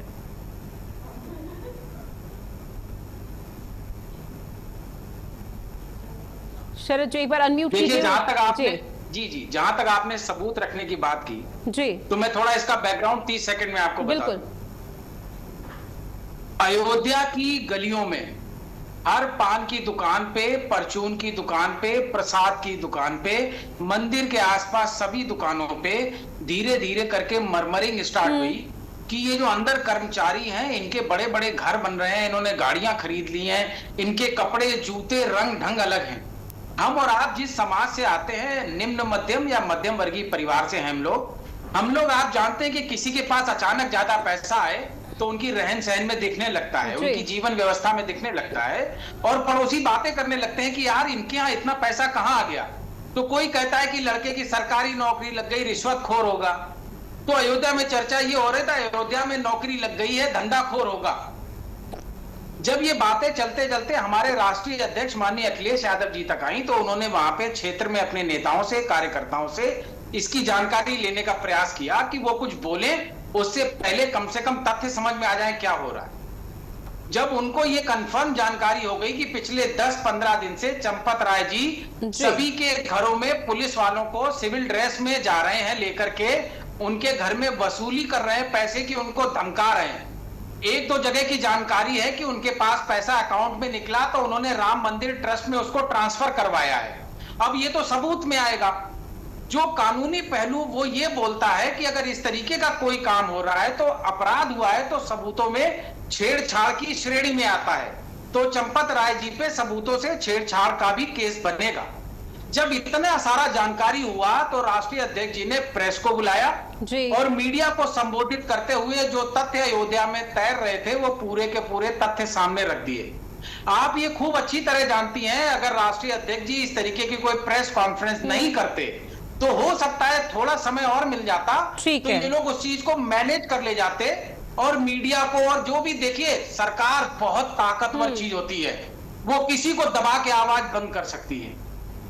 शरद जी, एक बार अनम्यूट कीजिए। जहां तक आपने जी जहां तक आपने सबूत रखने की बात की जी, तो मैं थोड़ा इसका बैकग्राउंड 30 सेकंड में आपको बता दूं। अयोध्या की गलियों में हर पान की दुकान पे, परचून की दुकान पे, प्रसाद की दुकान पे, मंदिर के आसपास सभी दुकानों पे धीरे धीरे करके मरमरिंग स्टार्ट हुई कि ये जो अंदर कर्मचारी हैं, इनके बड़े बड़े घर बन रहे हैं, इन्होंने गाड़ियां खरीद ली हैं, इनके कपड़े, जूते, रंग ढंग अलग हैं। हम और आप जिस समाज से आते हैं, निम्न मध्यम या मध्यम वर्गीय परिवार से हैं हम लोग आप जानते हैं कि किसी के पास अचानक ज्यादा पैसा आए तो उनकी रहन सहन में दिखने लगता है, उनकी जीवन व्यवस्था में दिखने लगता है, और पड़ोसी बातें करने लगते हैं कि यार इनके यहाँ इतना पैसा कहाँ आ गया। तो कोई कहता है कि लड़के की सरकारी नौकरी लग गई, रिश्वतखोर होगा। तो अयोध्या में चर्चा ये हो रही था, अयोध्या में नौकरी लग गई है, धंधाखोर होगा। जब ये बातें चलते चलते हमारे राष्ट्रीय अध्यक्ष माननीय अखिलेश यादव जी तक आई, तो उन्होंने वहां पे क्षेत्र में अपने नेताओं से, कार्यकर्ताओं से इसकी जानकारी लेने का प्रयास किया कि वो कुछ बोले, उससे पहले कम से कम तथ्य समझ में आ जाए क्या हो रहा है। जब उनको ये कंफर्म जानकारी हो गई कि पिछले 10-15 दिन से चंपत राय जी सभी के घरों में पुलिस वालों को सिविल ड्रेस में जा रहे हैं लेकर के, उनके घर में वसूली कर रहे हैं पैसे की, उनको धमका रहे हैं। एक दो जगह की जानकारी है कि उनके पास पैसा अकाउंट में निकला तो उन्होंने राम मंदिर ट्रस्ट में उसको ट्रांसफर करवाया है। अब ये तो सबूत में आएगा। जो कानूनी पहलू वो ये बोलता है कि अगर इस तरीके का कोई काम हो रहा है तो अपराध हुआ है, तो सबूतों में छेड़छाड़ की श्रेणी में आता है। तो चंपत राय जी पे सबूतों से छेड़छाड़ का भी केस बनेगा। जब इतना सारा जानकारी हुआ तो राष्ट्रीय अध्यक्ष जी ने प्रेस को बुलाया और मीडिया को संबोधित करते हुए जो तथ्य अयोध्या में तैर रहे थे वो पूरे के पूरे तथ्य सामने रख दिए। आप ये खूब अच्छी तरह जानती हैं, अगर राष्ट्रीय अध्यक्ष जी इस तरीके की कोई प्रेस कॉन्फ्रेंस नहीं करते तो हो सकता है थोड़ा समय और मिल जाता, तो ये लोग उस चीज को मैनेज कर ले जाते और मीडिया को, और जो भी, देखिए सरकार बहुत ताकतवर चीज होती है, वो किसी को दबा के आवाज बंद कर सकती है।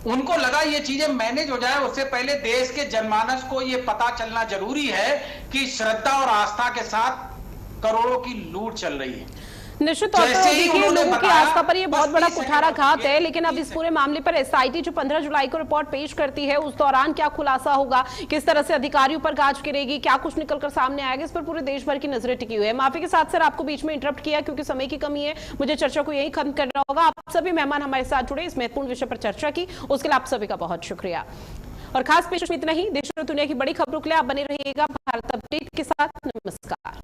उनको लगा ये चीजें मैनेज हो जाए, उससे पहले देश के जनमानस को ये पता चलना जरूरी है कि श्रद्धा और आस्था के साथ करोड़ों की लूट चल रही है। निश्चित तौर पर देखिए लोगों की आस्था पर ये बहुत बड़ा कुठाराघात है, लेकिन अब इस पूरे मामले पर एसआईटी जो 15 जुलाई को रिपोर्ट पेश करती है, उस दौरान क्या खुलासा होगा, किस तरह से अधिकारियों पर गाज गिरेगी, क्या कुछ निकलकर सामने आएगा, इस पर पूरे देश भर की नजरें टिकी हुई है। माफी के साथ सर आपको बीच में इंटरप्ट किया क्योंकि समय की कमी है, मुझे चर्चा को यही खत्म करना होगा। आप सभी मेहमान हमारे साथ जुड़े, इस महत्वपूर्ण विषय पर चर्चा की, उसके लिए आप सभी का बहुत शुक्रिया। और खास पेश में इतना ही। देश और दुनिया की बड़ी खबरों के लिए आप बने रहिएगा भारत अपडेट के साथ। नमस्कार।